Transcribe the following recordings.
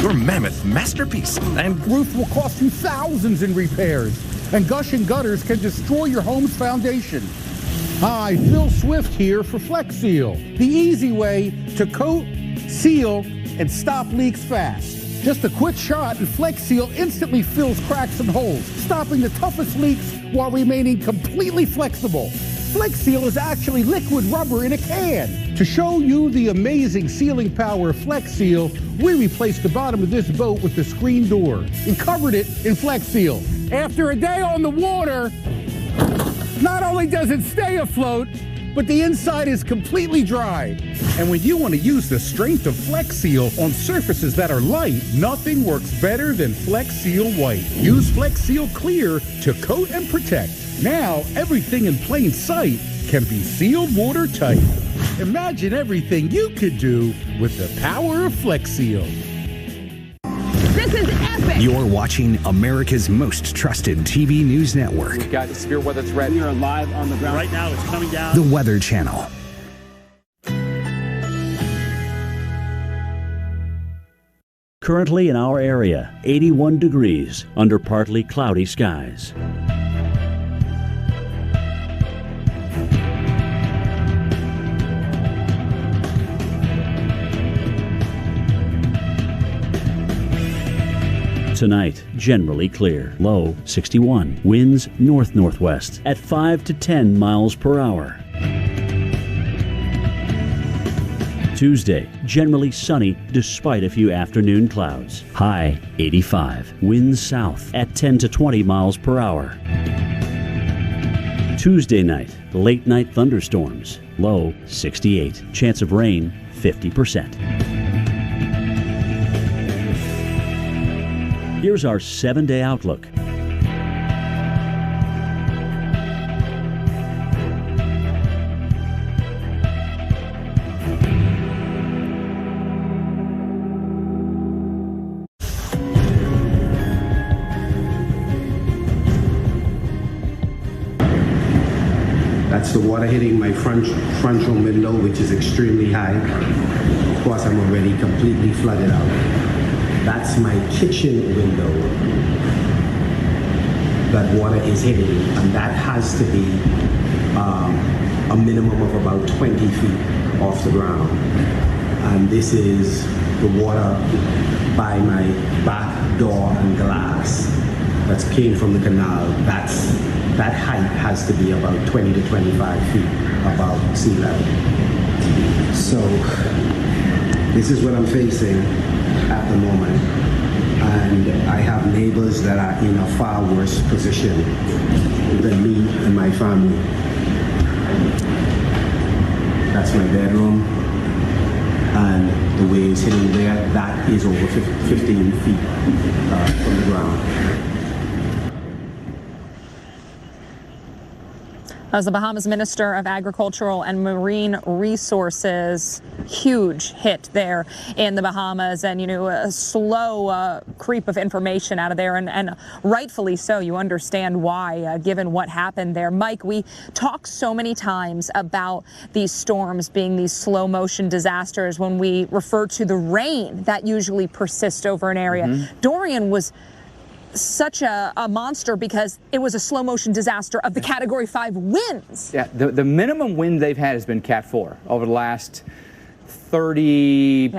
your mammoth masterpiece. And Roof will cost you thousands in repairs. And gushing gutters can destroy your home's foundation. Hi, Phil Swift here for Flex Seal, the easy way to coat, seal, and stop leaks fast. Just a quick shot and Flex Seal instantly fills cracks and holes, stopping the toughest leaks while remaining completely flexible. Flex Seal is actually liquid rubber in a can. To show you the amazing sealing power of Flex Seal, we replaced the bottom of this boat with the screen door and covered it in Flex Seal. After a day on the water, not only does it stay afloat, but the inside is completely dry. And when you want to use the strength of Flex Seal on surfaces that are light, nothing works better than Flex Seal White. Use Flex Seal Clear to coat and protect. Now, everything in plain sight can be sealed watertight. Imagine everything you could do with the power of Flex Seal. This is epic. You're watching America's most trusted TV news network. We've got a severe weather threat. We are live on the ground. Right now, it's coming down. The Weather Channel. Currently in our area, 81 degrees under partly cloudy skies. Tonight, generally clear. Low 61. Winds north-northwest at 5 to 10 miles per hour. Tuesday, generally sunny despite a few afternoon clouds. High 85. Winds south at 10 to 20 miles per hour. Tuesday night, late night thunderstorms. Low 68. Chance of rain 50%. Here's our 7-day outlook. That's the water hitting my frontal window, which is extremely high. Of course, I'm already completely flooded out. That's my kitchen window that water is hitting, and that has to be a minimum of about 20 feet off the ground. And this is the water by my back door and glass that came from the canal. That height has to be about 20 to 25 feet above sea level. So this is what I'm facing at the moment, and I have neighbors that are in a far worse position than me and my family. That's my bedroom, and the way it's hitting there, that is over 15 feet from the ground. As the Bahamas Minister of Agricultural and Marine Resources, huge hit there in the Bahamas, and a slow creep of information out of there, and rightfully so. You understand why, given what happened there. Mike, we talk so many times about these storms being these slow motion disasters when we refer to the rain that usually persists over an area. Mm-hmm. Dorian was such a monster because it was a slow motion disaster of the Category 5 winds. Yeah, the minimum wind they've had has been Cat 4 over the last 30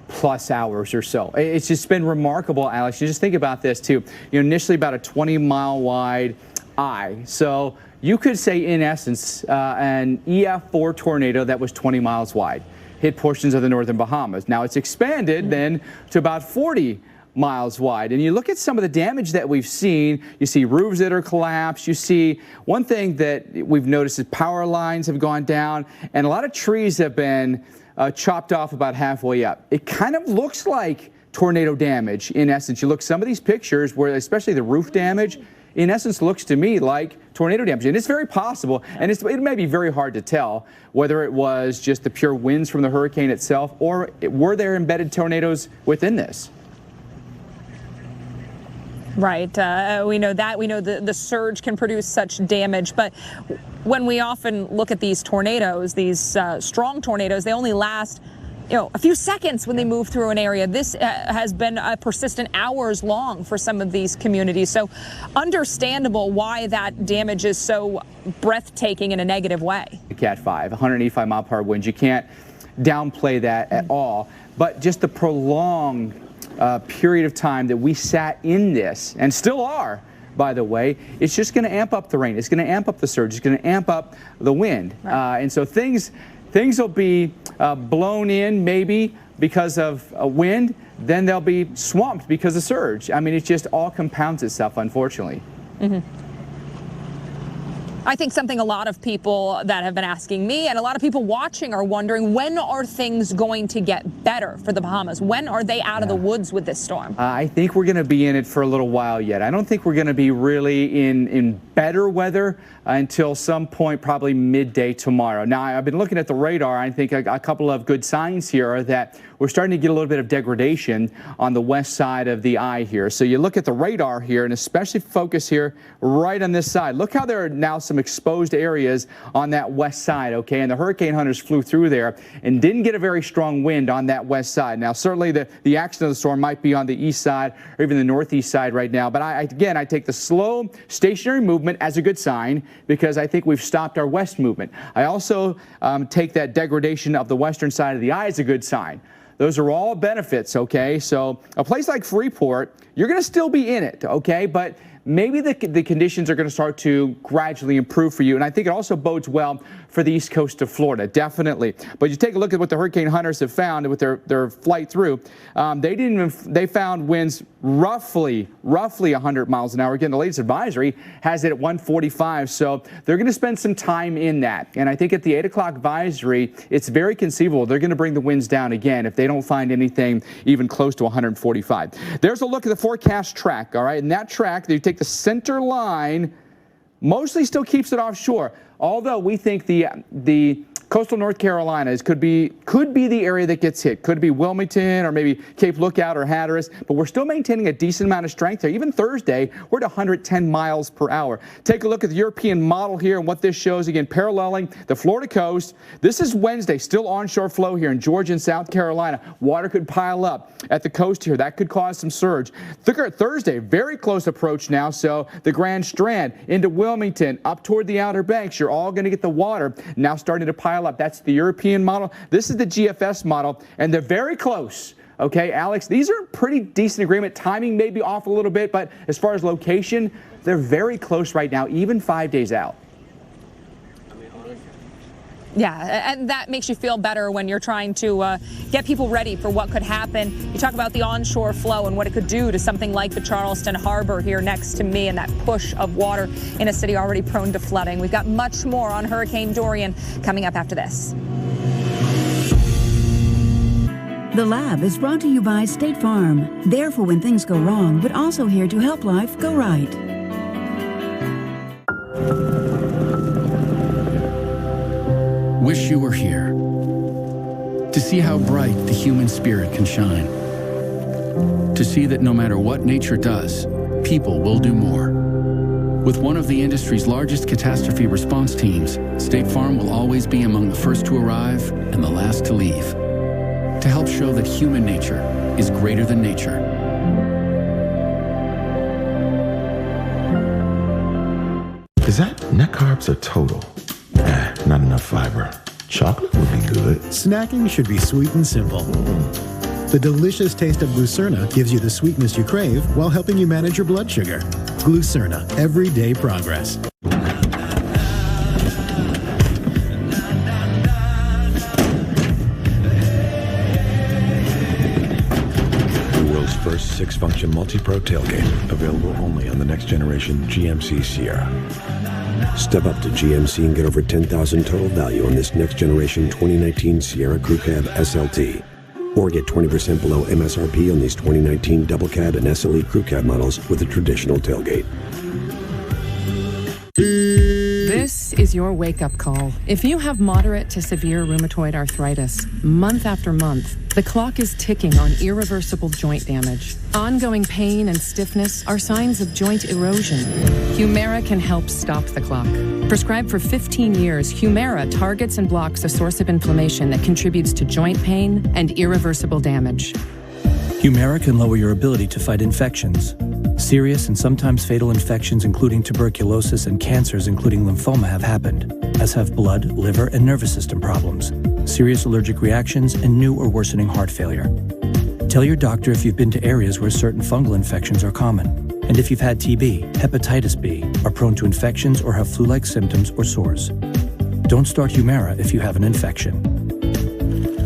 plus hours or so. It's just been remarkable, Alex. You just think about this too. Initially about a 20-mile wide eye. So you could say, in essence, an EF4 tornado that was 20 miles wide hit portions of the northern Bahamas. Now it's expanded then to about 40 miles wide. And you look at some of the damage that we've seen. You see roofs that are collapsed. You see one thing that we've noticed is power lines have gone down, and a lot of trees have been chopped off about halfway up. It kind of looks like tornado damage in essence. You look some of these pictures where especially the roof damage in essence looks to me like tornado damage. And it's very possible, and it may be very hard to tell whether it was just the pure winds from the hurricane itself or were there embedded tornadoes within this. Right. We know that. We know the surge can produce such damage. But when we often look at these tornadoes, these strong tornadoes, they only last a few seconds when they move through an area. This has been persistent hours long for some of these communities. So understandable why that damage is so breathtaking in a negative way. Cat 5, 185 mile per hour winds. You can't downplay that at all. But just the prolonged period of time that we sat in this, and still are, by the way, it's just going to amp up the rain. It's going to amp up the surge. It's going to amp up the wind. Right. And so things will be blown in maybe because of wind. Then they'll be swamped because of surge. I mean, it just all compounds itself, unfortunately. Mm-hmm. I think something a lot of people that have been asking me and a lot of people watching are wondering, when are things going to get better for the Bahamas? When are they out of the woods with this storm? I think we're going to be in it for a little while yet. I don't think we're going to be really in better weather until some point, probably midday tomorrow. Now, I've been looking at the radar. I think a couple of good signs here are that we're starting to get a little bit of degradation on the west side of the eye here. So you look at the radar here, and especially focus here right on this side. Look how there are now some exposed areas on that west side, okay? And the hurricane hunters flew through there and didn't get a very strong wind on that west side. Now, certainly the action of the storm might be on the east side or even the northeast side right now. But again, I take the slow, stationary movement as a good sign, because I think we've stopped our west movement. I also take that degradation of the western side of the eye as a good sign. Those are all benefits, okay? So a place like Freeport, you're going to still be in it, okay? But maybe the conditions are going to start to gradually improve for you. And I think it also bodes well for the east coast of Florida, definitely. But you take a look at what the hurricane hunters have found with their flight through. They found winds roughly 100 miles an hour. Again, the latest advisory has it at 145. So they're going to spend some time in that. And I think at the 8 o'clock advisory, it's very conceivable they're going to bring the winds down again if they don't find anything even close to 145. There's a look at the forecast track, all right? And that track, you take the center line, mostly still keeps it offshore. Although we think the coastal North Carolina could be the area that gets hit. Could be Wilmington or maybe Cape Lookout or Hatteras, but we're still maintaining a decent amount of strength there. Even Thursday, we're at 110 miles per hour. Take a look at the European model here and what this shows. Again, paralleling the Florida coast. This is Wednesday, still onshore flow here in Georgia and South Carolina. Water could pile up at the coast here. That could cause some surge. Thursday, very close approach now. So the Grand Strand into Wilmington, up toward the Outer Banks, you're all going to get the water now starting to pile up. That's the European model. This is the GFS model, and they're very close. Okay, Alex, these are pretty decent agreement. Timing may be off a little bit, but as far as location, they're very close right now, even 5 days out. Yeah, and that makes you feel better when you're trying to get people ready for what could happen. You talk about the onshore flow and what it could do to something like the Charleston Harbor here next to me, and that push of water in a city already prone to flooding. We've got much more on Hurricane Dorian coming up after this. The Lab is brought to you by State Farm. There for when things go wrong, but also here to help life go right. Wish you were here to see how bright the human spirit can shine, to see that no matter what nature does, people will do more. With one of the industry's largest catastrophe response teams, State Farm will always be among the first to arrive and the last to leave, to help show that human nature is greater than nature. Is that net carbs or total? Not enough fiber. Chocolate would be good. Snacking should be sweet and simple. The delicious taste of Glucerna gives you the sweetness you crave while helping you manage your blood sugar. Glucerna, everyday progress. The world's first 6-function multi-pro tailgate, available only on the next generation GMC Sierra. Step up to GMC and get over $10,000 total value on this next-generation 2019 Sierra Crew Cab SLT. Or get 20% below MSRP on these 2019 Double Cab and SLE Crew Cab models with a traditional tailgate. This is your wake-up call. If you have moderate to severe rheumatoid arthritis, month after month, The clock is ticking on irreversible joint damage. Ongoing pain and stiffness are signs of joint erosion. Humira can help stop the clock. Prescribed for 15 years, Humira targets and blocks a source of inflammation that contributes to joint pain and irreversible damage. Humira can lower your ability to fight infections. Serious and sometimes fatal infections, including tuberculosis and cancers, including lymphoma, have happened, as have blood, liver, and nervous system problems, serious allergic reactions, and new or worsening heart failure. Tell your doctor if you've been to areas where certain fungal infections are common, and if you've had TB, hepatitis B, are prone to infections, or have flu-like symptoms or sores. Don't start Humira if you have an infection.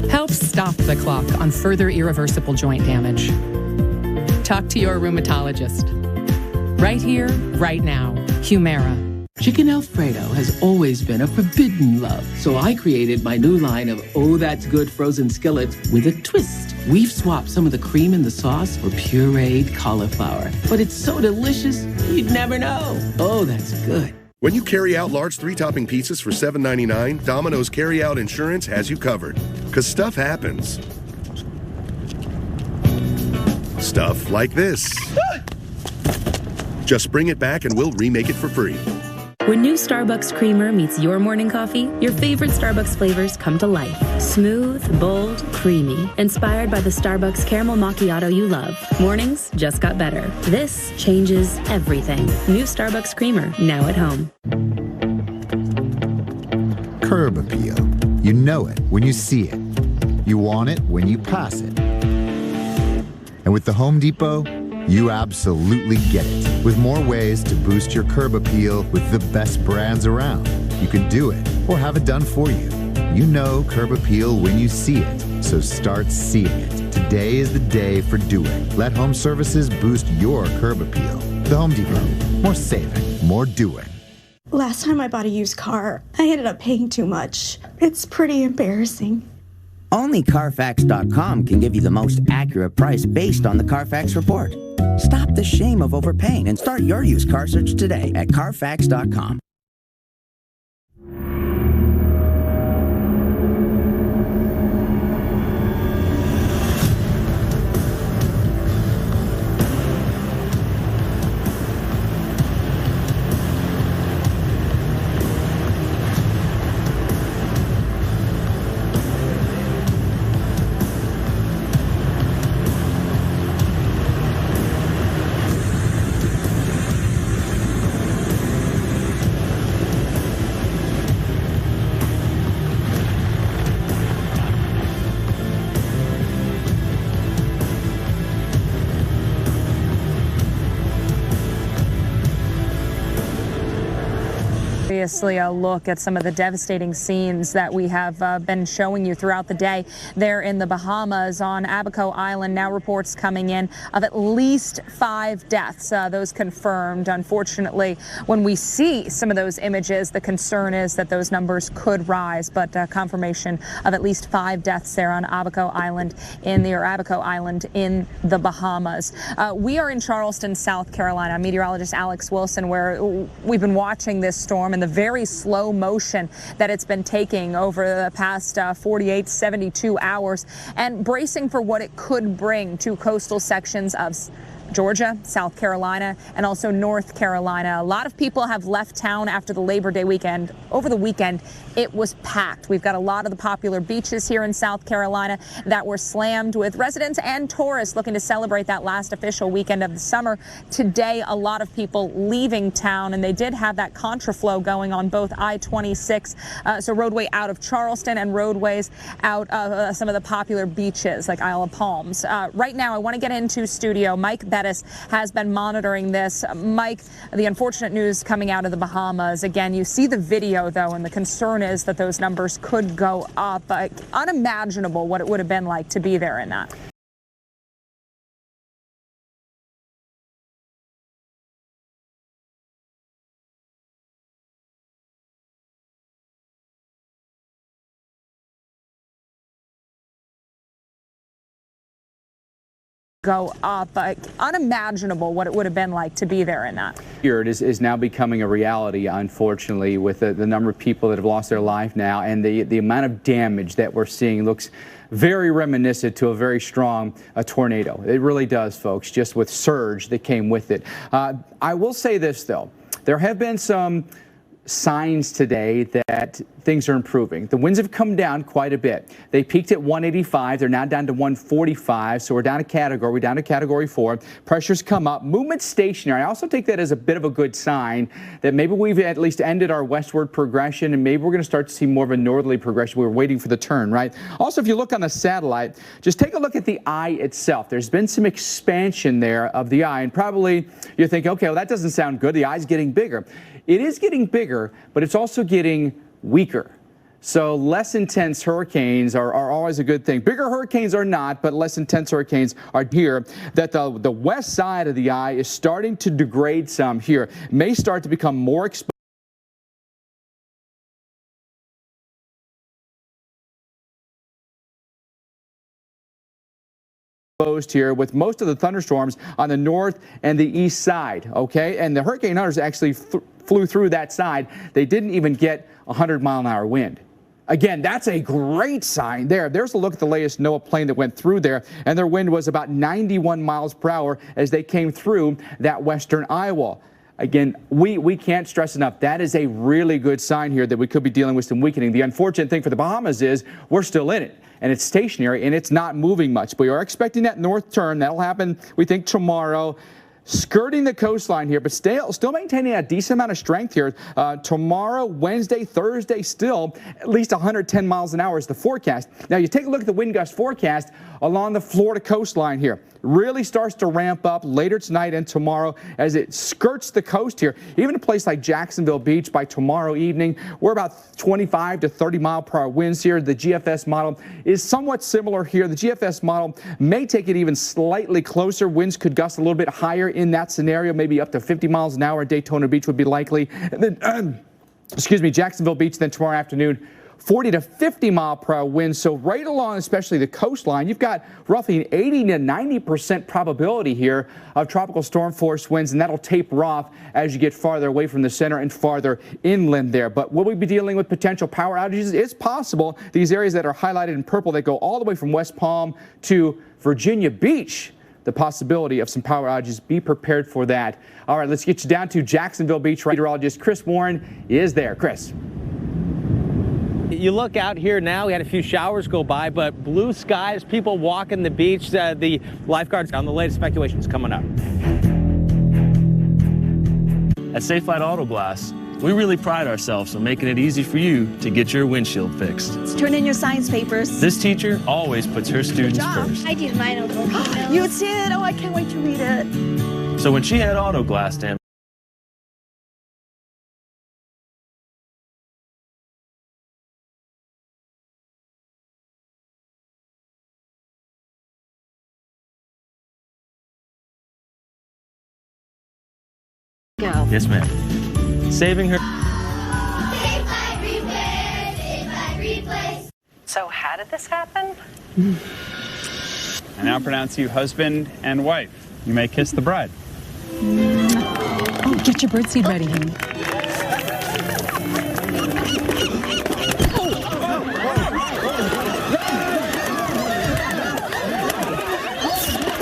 Help stop the clock on further irreversible joint damage. Talk to your rheumatologist. Right here, right now. Humira. Chicken Alfredo has always been a forbidden love, so I created my new line of Oh That's Good frozen skillets with a twist. We've swapped some of the cream in the sauce for pureed cauliflower, but it's so delicious, you'd never know. Oh, that's good. When you carry out large 3-topping pizzas for $7.99, Domino's Carry-Out Insurance has you covered. Because stuff happens. Stuff like this. Just bring it back and we'll remake it for free. When new Starbucks creamer meets your morning coffee, your favorite Starbucks flavors come to life. Smooth, bold, creamy. Inspired by the Starbucks caramel macchiato you love. Mornings just got better. This changes everything. New Starbucks creamer, now at home. Curb appeal. You know it when you see it. You want it when you pass it. And with the Home Depot, you absolutely get it. With more ways to boost your curb appeal with the best brands around. You can do it or have it done for you. You know curb appeal when you see it, so start seeing it. Today is the day for doing. Let home services boost your curb appeal. The Home Depot. More saving, more doing. Last time I bought a used car, I ended up paying too much. It's pretty embarrassing. Only Carfax.com can give you the most accurate price based on the Carfax report. Stop the shame of overpaying and start your used car search today at Carfax.com. Obviously a look at some of the devastating scenes that we have been showing you throughout the day there in the Bahamas on Abaco Island. Now reports coming in of at least 5 deaths, those confirmed. Unfortunately, when we see some of those images, the concern is that those numbers could rise, but confirmation of at least 5 deaths there on Abaco Island in the Bahamas. We are in Charleston, South Carolina. I'm meteorologist Alex Wilson, where we've been watching this storm and the very slow motion that it's been taking over the past 48, 72 hours and bracing for what it could bring to coastal sections of Georgia, South Carolina, and also North Carolina. A lot of people have left town after the Labor Day weekend. Over the weekend, it was packed. We've got a lot of the popular beaches here in South Carolina that were slammed with residents and tourists looking to celebrate that last official weekend of the summer. Today, a lot of people leaving town, and they did have that contraflow going on both I-26, so roadway out of Charleston and roadways out of some of the popular beaches like Isle of Palms. Right now, I want to get into studio. Mike Bettis has been monitoring this. Mike, the unfortunate news coming out of the Bahamas. Again, you see the video, though, and the concern is that those numbers could go up. Unimaginable what it would have been like to be there in that. Go up. Unimaginable what it would have been like to be there in that. It is now becoming a reality, unfortunately, with the number of people that have lost their life now, and the amount of damage that we're seeing looks very reminiscent to a very strong tornado. It really does, folks, just with surge that came with it. I will say this, though. There have been some signs today that things are improving. The winds have come down quite a bit. They peaked at 185. They're now down to 145. So we're down a category. We're down to category 4. Pressure's come up. Movement stationary. I also take that as a bit of a good sign that maybe we've at least ended our westward progression and maybe we're going to start to see more of a northerly progression. We're waiting for the turn, right? Also, if you look on the satellite, just take a look at the eye itself. There's been some expansion there of the eye, and probably you're thinking, okay, well, that doesn't sound good. The eye's getting bigger. It is getting bigger, but it's also getting weaker. So less intense hurricanes are always a good thing. Bigger hurricanes are not, but less intense hurricanes are here. That the west side of the eye is starting to degrade some here. May start to become more exposed here, with most of the thunderstorms on the north and the east side, okay? And the hurricane hunters actually flew through that side. They didn't even get 100-mile-an-hour wind. Again, that's a great sign there. There's a look at the latest NOAA plane that went through there, and their wind was about 91 miles per hour as they came through that western eye wall. Again, we can't stress enough, that is a really good sign here that we could be dealing with some weakening. The unfortunate thing for the Bahamas is we're still in it, and it's stationary, and it's not moving much. But we are expecting that north turn. That'll happen, we think, tomorrow. Skirting the coastline here, but still maintaining a decent amount of strength here. Tomorrow, Wednesday, Thursday, still at least 110 miles an hour is the forecast. Now, you take a look at the wind gust forecast along the Florida coastline here. Really starts to ramp up later tonight and tomorrow as it skirts the coast here. Even a place like Jacksonville Beach by tomorrow evening, we're about 25 to 30 mile per hour winds here. The GFS model is somewhat similar here. The GFS model may take it even slightly closer. Winds could gust a little bit higher in that scenario, maybe up to 50 miles an hour. Daytona Beach would be likely. And then, Jacksonville Beach then tomorrow afternoon, 40 to 50 mile per hour winds. So right along, especially the coastline, you've got roughly an 80 to 90% probability here of tropical storm force winds, and that'll taper off as you get farther away from the center and farther inland there. But will we be dealing with potential power outages? It's possible. These areas that are highlighted in purple that go all the way from West Palm to Virginia Beach, the possibility of some power outages. Be prepared for that. All right, let's get you down to Jacksonville Beach. Meteorologist Chris Warren is there. Chris. You look out here now, we had a few showers go by, but blue skies, people walking the beach, the lifeguards on the latest speculations coming up. At Safe Light Auto Glass, we really pride ourselves on making it easy for you to get your windshield fixed. Let's turn in your science papers. This teacher always puts her students first. I did mine over. You did? Oh, I can't wait to read it. So when she had auto glass damage, Go. Yes, ma'am. Saving her. So how did this happen? I now pronounce you husband and wife. You may kiss the bride. Oh, get your birdseed ready, honey.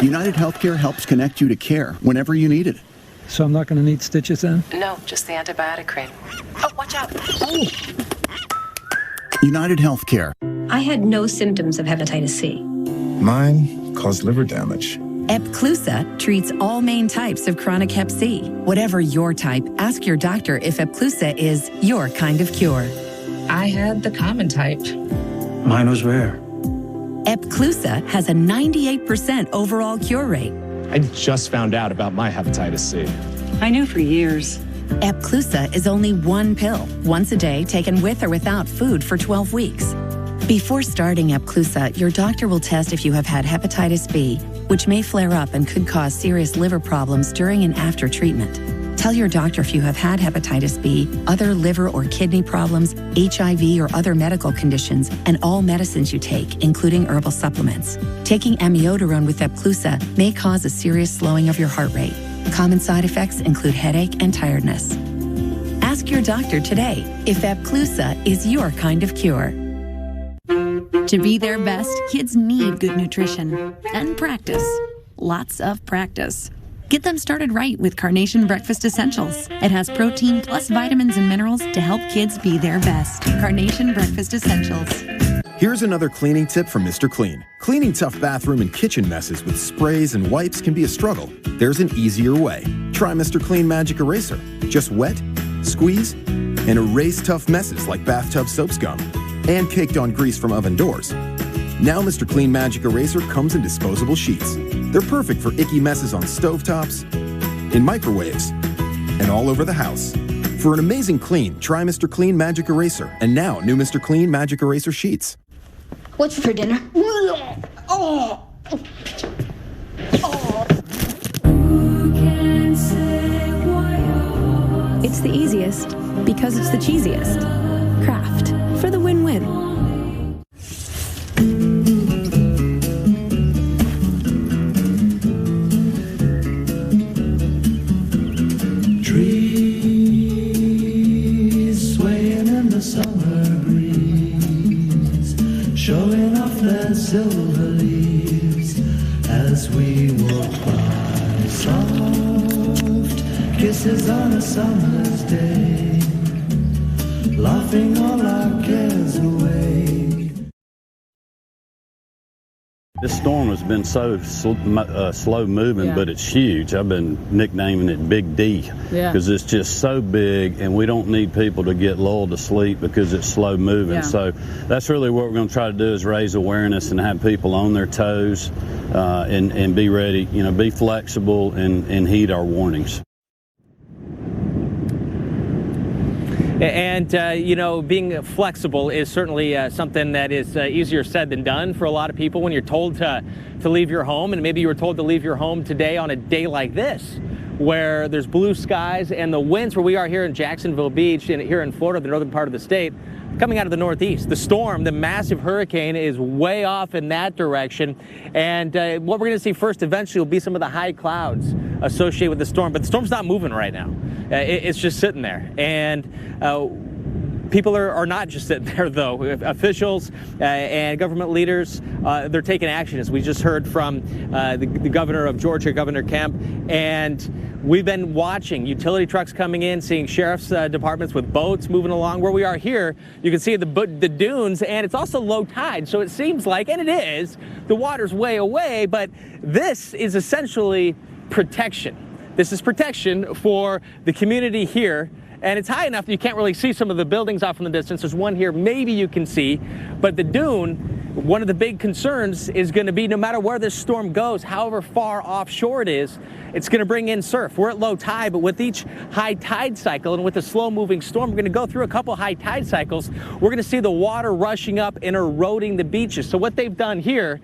United Healthcare helps connect you to care whenever you need it. So I'm not going to need stitches then? No, just the antibiotic cream. Oh, watch out. Oh. United Healthcare. I had no symptoms of hepatitis C. Mine caused liver damage. Epclusa treats all main types of chronic hep C. Whatever your type, ask your doctor if Epclusa is your kind of cure. I had the common type. Mine was rare. Epclusa has a 98% overall cure rate. I just found out about my hepatitis C. I knew for years. Epclusa is only one pill, once a day, taken with or without food for 12 weeks. Before starting Epclusa, your doctor will test if you have had hepatitis B, which may flare up and could cause serious liver problems during and after treatment. Tell your doctor if you have had hepatitis B, other liver or kidney problems, HIV or other medical conditions, and all medicines you take, including herbal supplements. Taking amiodarone with Epclusa may cause a serious slowing of your heart rate. Common side effects include headache and tiredness. Ask your doctor today if Epclusa is your kind of cure. To be their best, kids need good nutrition and practice. Lots of practice. Get them started right with Carnation Breakfast Essentials. It has protein plus vitamins and minerals to help kids be their best. Carnation Breakfast Essentials. Here's another cleaning tip from Mr. Clean. Cleaning tough bathroom and kitchen messes with sprays and wipes can be a struggle. There's an easier way. Try Mr. Clean Magic Eraser. Just wet, squeeze, and erase tough messes like bathtub soap scum and caked on grease from oven doors. Now Mr. Clean Magic Eraser comes in disposable sheets. They're perfect for icky messes on stovetops, in microwaves, and all over the house. For an amazing clean, try Mr. Clean Magic Eraser. And now, new Mr. Clean Magic Eraser sheets. What's for dinner? Oh. It's the easiest because it's the cheesiest. Kraft for the win-win. Trees swaying in the summer breeze, showing off their silver leaves as we walk by. Soft kisses on a summer's day, laughing all our cares away. This storm has been so slow moving, but it's huge. I've been nicknaming it Big D because it's just so big, and we don't need people to get lulled to sleep because it's slow moving. So that's really what we're going to try to do, is raise awareness and have people on their toes and be ready, be flexible and heed our warnings. And, being flexible is certainly something that is easier said than done for a lot of people when you're told to leave your home. And maybe you were told to leave your home today on a day like this, where there's blue skies and the winds where we are here in Jacksonville Beach and here in Florida, the northern part of the state, coming out of the northeast. The storm, the massive hurricane, is way off in that direction. And what we're going to see first eventually will be some of the high clouds associated with the storm. But the storm's not moving right now. It's just sitting there. And people are not just sitting there, though. Officials and government leaders, they're taking action, as we just heard from the governor of Georgia, Governor Kemp. And we've been watching utility trucks coming in, seeing sheriff's departments with boats moving along. Where we are here, you can see the dunes, and it's also low tide. So it seems like, and it is, the water's way away, but this is essentially protection. This is protection for the community here. And it's high enough that you can't really see some of the buildings off in the distance. There's one here maybe you can see, but the dune, one of the big concerns is going to be, no matter where this storm goes, however far offshore it is, it's going to bring in surf. We're at low tide, but with each high tide cycle and with a slow moving storm, we're going to go through a couple high tide cycles. We're going to see the water rushing up and eroding the beaches. So what they've done here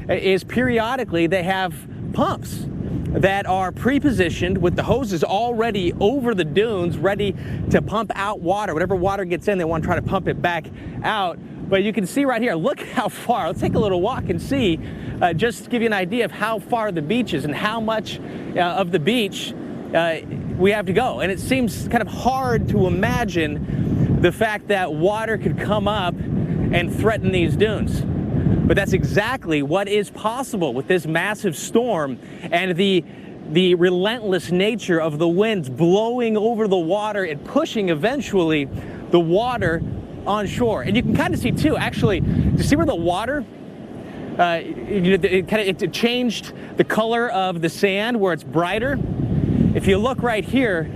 is periodically they have pumps that are pre-positioned with the hoses already over the dunes, ready to pump out water. Whatever water gets in, they want to try to pump it back out. But you can see right here, look how far. Let's take a little walk and see, just to give you an idea of how far the beach is and how much of the beach we have to go. And it seems kind of hard to imagine the fact that water could come up and threaten these dunes. But that's exactly what is possible with this massive storm and the relentless nature of the winds blowing over the water and pushing eventually the water on shore. And you can kind of see too, actually, to see where the water, it changed the color of the sand where it's brighter. If you look right here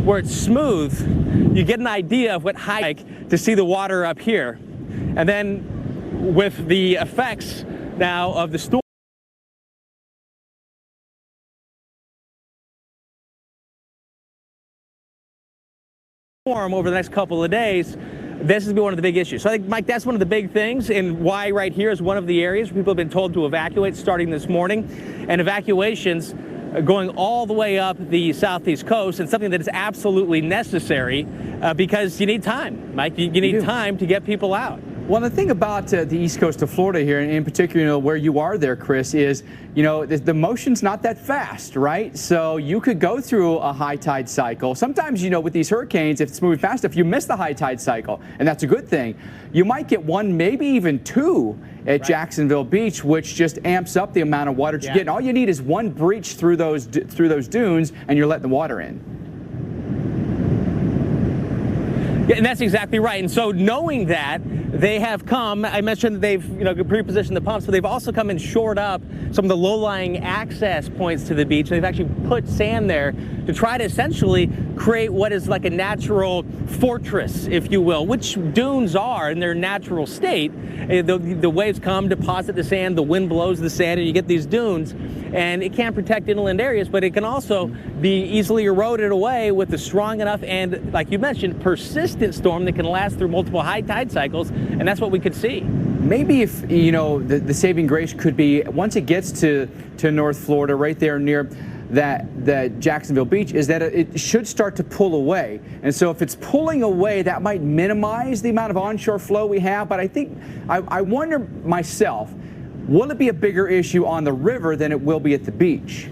where it's smooth, you get an idea of what high to see the water up here. And then with the effects now of the storm over the next couple of days, this is going to be one of the big issues. So I think, Mike, that's one of the big things, and why right here is one of the areas where people have been told to evacuate starting this morning, and evacuations going all the way up the southeast coast, and something that is absolutely necessary because you need time, Mike. You need time to get people out. Well, the thing about the east coast of Florida here, and in particular, where you are there, Chris, is, the motion's not that fast, right? So you could go through a high tide cycle. Sometimes, with these hurricanes, if it's moving fast, if you miss the high tide cycle, and that's a good thing, you might get one, maybe even two at Jacksonville Beach, which just amps up the amount of water you get. And all you need is one breach through those dunes, and you're letting the water in. Yeah, and that's exactly right. And so knowing that, they have come, I mentioned that they've pre-positioned the pumps, but they've also come and shored up some of the low-lying access points to the beach. They've actually put sand there to try to essentially create what is like a natural fortress, if you will, which dunes are in their natural state. The waves come, deposit the sand, the wind blows the sand, and you get these dunes. And it can protect inland areas, but it can also be easily eroded away with a strong enough and, like you mentioned, persistent storm that can last through multiple high tide cycles, and that's what we could see. Maybe if, the saving grace could be, once it gets to North Florida, right there near that Jacksonville Beach, is that it should start to pull away. And so if it's pulling away, that might minimize the amount of onshore flow we have. But I think, I wonder myself, will it be a bigger issue on the river than it will be at the beach?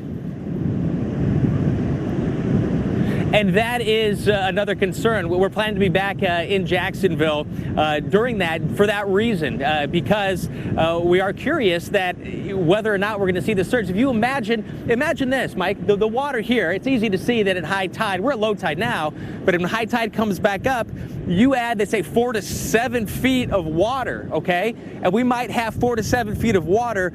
And that is another concern. We're planning to be back in Jacksonville for that reason, because we are curious that whether or not we're going to see the surge. If you imagine this, Mike, the water here, it's easy to see that at high tide, we're at low tide now, but when high tide comes back up, you add, let's say, 4 to 7 feet of water, okay? And we might have 4 to 7 feet of water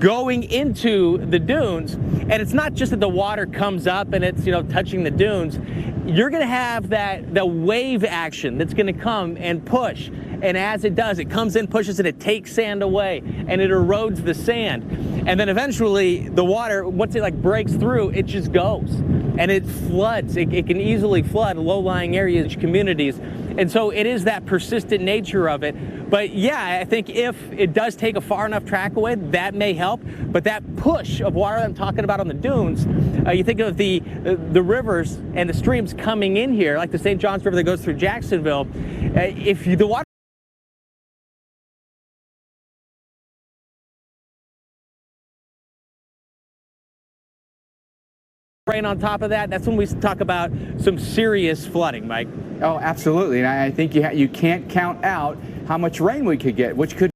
going into the dunes, and it's not just that the water comes up and it's touching the dunes. You're going to have the wave action that's going to come and push, and as it does, it comes in, pushes, and it takes sand away, and it erodes the sand, and then eventually the water, once it breaks through, it just goes, and it floods. It can easily flood low-lying areas, communities. And so it is that persistent nature of it. But yeah, I think if it does take a far enough track away, that may help. But that push of water that I'm talking about on the dunes, you think of the rivers and the streams coming in here, like the St. Johns River that goes through Jacksonville. If the water rain on top of that, that's when we talk about some serious flooding, Mike. Oh, absolutely. And I think you can't count out how much rain we could get, which could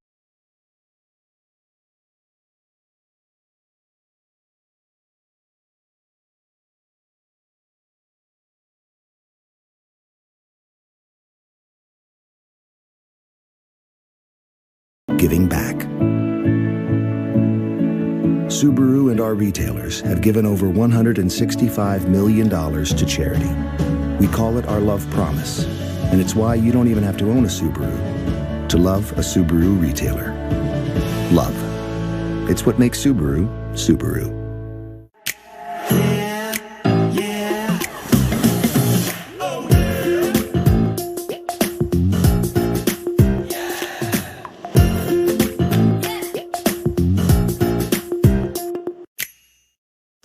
giving back. Subaru and our retailers have given over $165 million to charity. We call it our Love Promise, and it's why you don't even have to own a Subaru to love a Subaru retailer. Love. It's what makes Subaru, Subaru.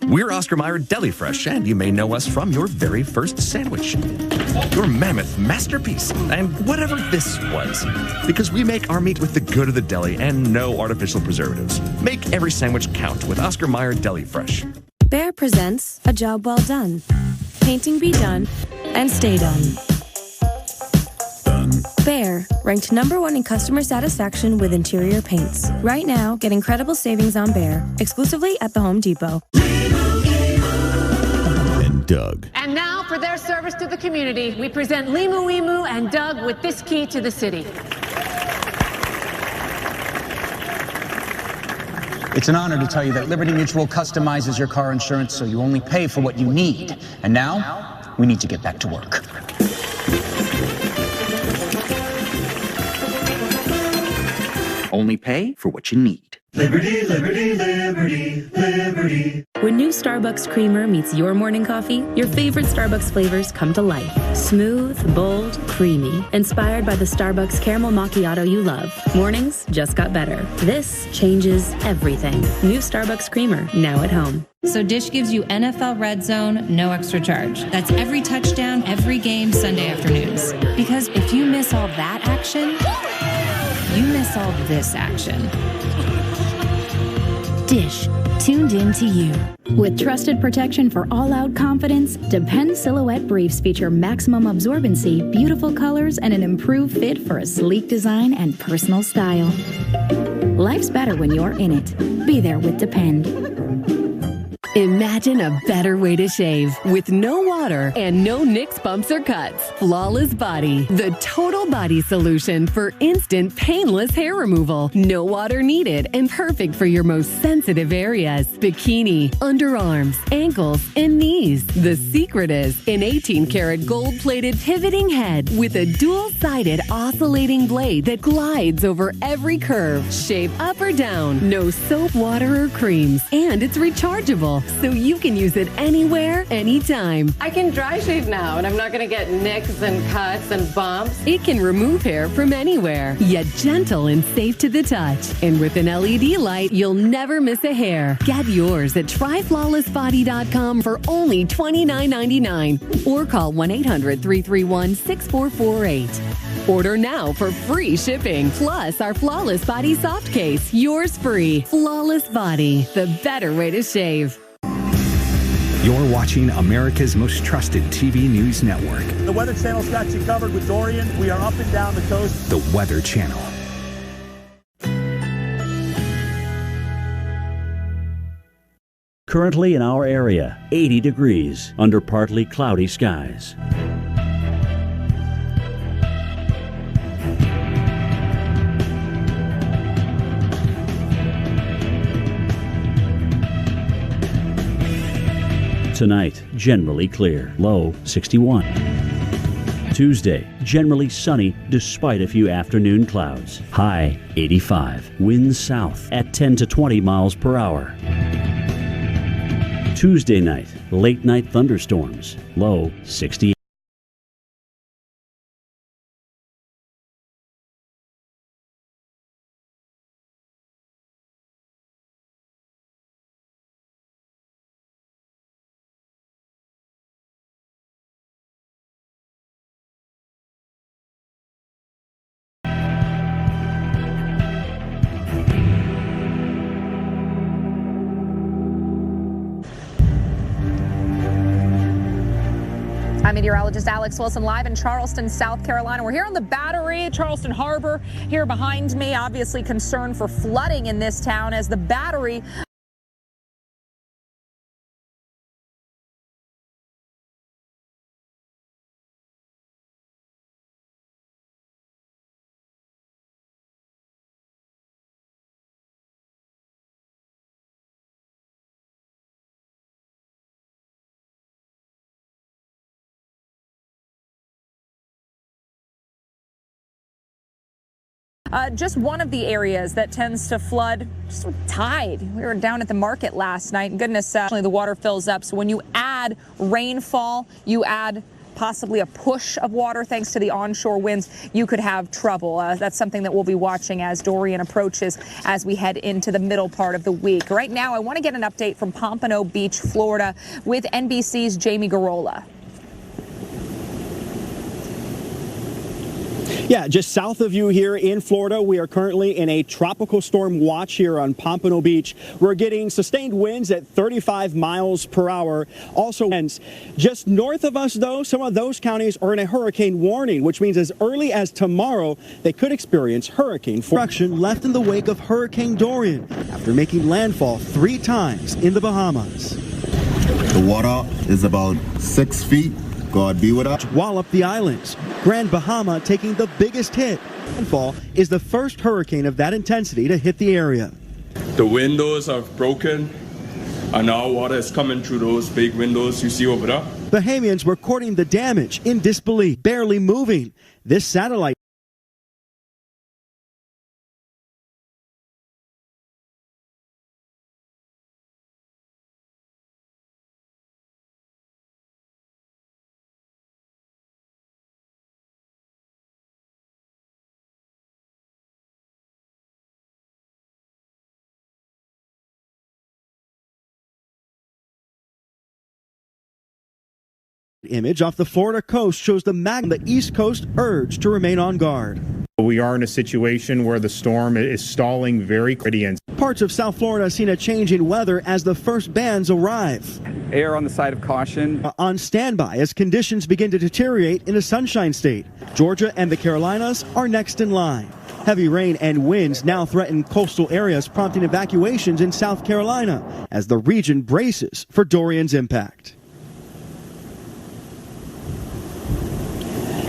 We're Oscar Mayer Deli Fresh, and you may know us from your very first sandwich, your mammoth masterpiece, and whatever this was. Because we make our meat with the good of the deli and no artificial preservatives. Make every sandwich count with Oscar Mayer Deli Fresh. Behr presents A Job Well Done. Painting be done and stay done. Behr, ranked #1 in customer satisfaction with interior paints. Right now, get incredible savings on Behr, exclusively at the Home Depot. And Doug. And now, for their service to the community, we present Limu Emu and Doug with this key to the city. It's an honor to tell you that Liberty Mutual customizes your car insurance so you only pay for what you need. And now, we need to get back to work. Only pay for what you need. Liberty, liberty, liberty, liberty. When new Starbucks creamer meets your morning coffee, your favorite Starbucks flavors come to life. Smooth, bold, creamy. Inspired by the Starbucks caramel macchiato you love. Mornings just got better. This changes everything. New Starbucks creamer, now at home. So Dish gives you NFL Red Zone, no extra charge. That's every touchdown, every game, Sunday afternoons. Because if you miss all that action, miss all this action. Dish, tuned in to you. With trusted protection for all-out confidence, Depend Silhouette Briefs feature maximum absorbency, beautiful colors, and an improved fit for a sleek design and personal style. Life's better when you're in it. Be there with Depend. Imagine a better way to shave with no water and no nicks, bumps, or cuts. Flawless Body, the total body solution for instant, painless hair removal. No water needed and perfect for your most sensitive areas. Bikini, underarms, ankles, and knees. The secret is an 18-karat gold-plated pivoting head with a dual-sided oscillating blade that glides over every curve. Shave up or down. No soap, water, or creams. And it's rechargeable, so you can use it anywhere, anytime. I can dry shave now, and I'm not going to get nicks and cuts and bumps. It can remove hair from anywhere, yet gentle and safe to the touch. And with an LED light, you'll never miss a hair. Get yours at tryflawlessbody.com for only $29.99 or call 1-800-331-6448. Order now for free shipping. Plus our Flawless Body soft case, yours free. Flawless Body, the better way to shave. You're watching America's most trusted TV news network. The Weather Channel's got you covered with Dorian. We are up and down the coast. The Weather Channel. Currently in our area, 80 degrees under partly cloudy skies. Tonight, generally clear, low 61. Tuesday, generally sunny despite a few afternoon clouds, high 85. Winds south at 10 to 20 miles per hour. Tuesday night, late night thunderstorms, low 68. I'm meteorologist Alex Wilson live in Charleston, South Carolina. We're here on the Battery, Charleston Harbor. Here behind me, obviously concern for flooding in this town as the Battery just one of the areas that tends to flood, just with tide. We were down at the market last night, and goodness, actually the water fills up. So when you add rainfall, you add possibly a push of water thanks to the onshore winds, you could have trouble. That's something that we'll be watching as Dorian approaches as we head into the middle part of the week. Right now, I want to get an update from Pompano Beach, Florida, with NBC's Jamie Garola. Yeah, just south of you here in Florida, we are currently in a tropical storm watch here on Pompano Beach. We're getting sustained winds at 35 miles per hour. Also, winds just north of us, though, some of those counties are in a hurricane warning, which means as early as tomorrow, they could experience hurricane destruction left in the wake of Hurricane Dorian after making landfall 3 times in the Bahamas. The water is about 6 feet. God be with us. Wallop the islands. Grand Bahama taking the biggest hit. Landfall is the first hurricane of that intensity to hit the area. The windows are broken, and now water is coming through those big windows you see over there. Bahamians were recording the damage in disbelief, barely moving. This satellite image off the Florida coast shows the East Coast urged to remain on guard. we are in a situation where the storm is stalling very quickly. Parts of South Florida have seen a change in weather as the first bands arrive. Err on the side of caution. On standby as conditions begin to deteriorate in the Sunshine State. Georgia and the Carolinas are next in line. Heavy rain and winds now threaten coastal areas, prompting evacuations in South Carolina as the region braces for Dorian's impact.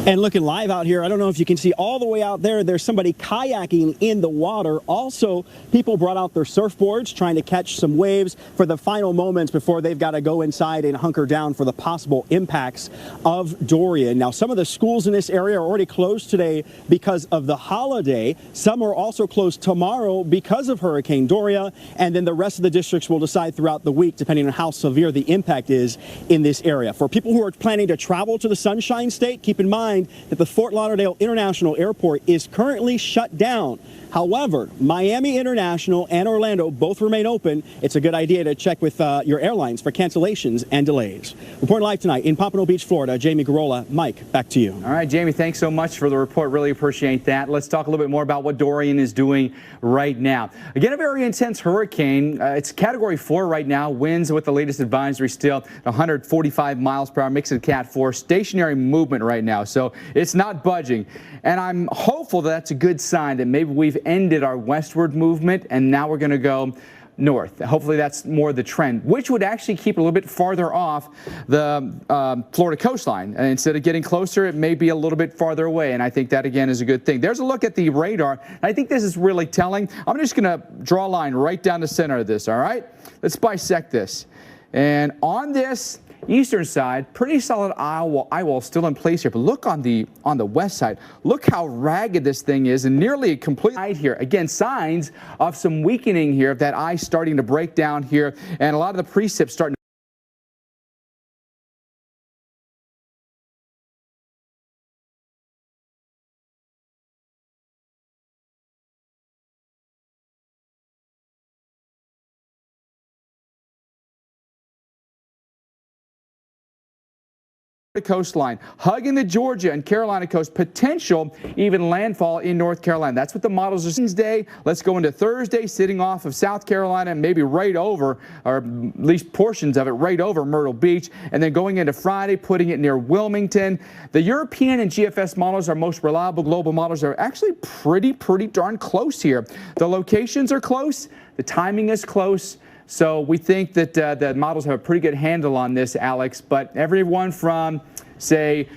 And looking live out here, I don't know if you can see all the way out there, there's somebody kayaking in the water. Also, people brought out their surfboards trying to catch some waves for the final moments before they've got to go inside and hunker down for the possible impacts of Dorian. Now, some of the schools in this area are already closed today because of the holiday. Some are also closed tomorrow because of Hurricane Dorian. And then the rest of the districts will decide throughout the week, depending on how severe the impact is in this area. For people who are planning to travel to the Sunshine State, keep in mind that the Fort Lauderdale International Airport is currently shut down. However, Miami International and Orlando both remain open. It's a good idea to check with your airlines for cancellations and delays. Reporting live tonight in Pompano Beach, Florida, Jamie Garola. Mike, back to you. All right, Jamie, thanks so much for the report. Really appreciate that. Let's talk a little bit more about what Dorian is doing right now. Again, a very intense hurricane. It's Category 4 right now. Winds with the latest advisory still 145 miles per hour, mixing Cat 4. Stationary movement right now, so it's not budging. And I'm hopeful that that's a good sign that maybe we've ended our westward movement and now we're going to go north. Hopefully that's more the trend, which would actually keep it a little bit farther off the Florida coastline. And instead of getting closer, it may be a little bit farther away. And I think that, again, is a good thing. There's a look at the radar. I think this is really telling. I'm just going to draw a line right down the center of this, all right? Let's bisect this. And on this eastern side, pretty solid eye wall still in place here. But look on the west side. Look how ragged this thing is and nearly complete here. Again, signs of some weakening here, of that ice starting to break down here, and a lot of the precip starting to coastline, hugging the Georgia and Carolina coast, potential even landfall in North Carolina. That's what the models are. Wednesday, let's go into Thursday, sitting off of South Carolina and maybe right over, or at least portions of it, right over Myrtle Beach, and then going into Friday, putting it near Wilmington. The European and GFS models, our most reliable global models, are actually pretty darn close here. The locations are close, the timing is close. So we think that the models have a pretty good handle on this, Alex. But everyone from, say,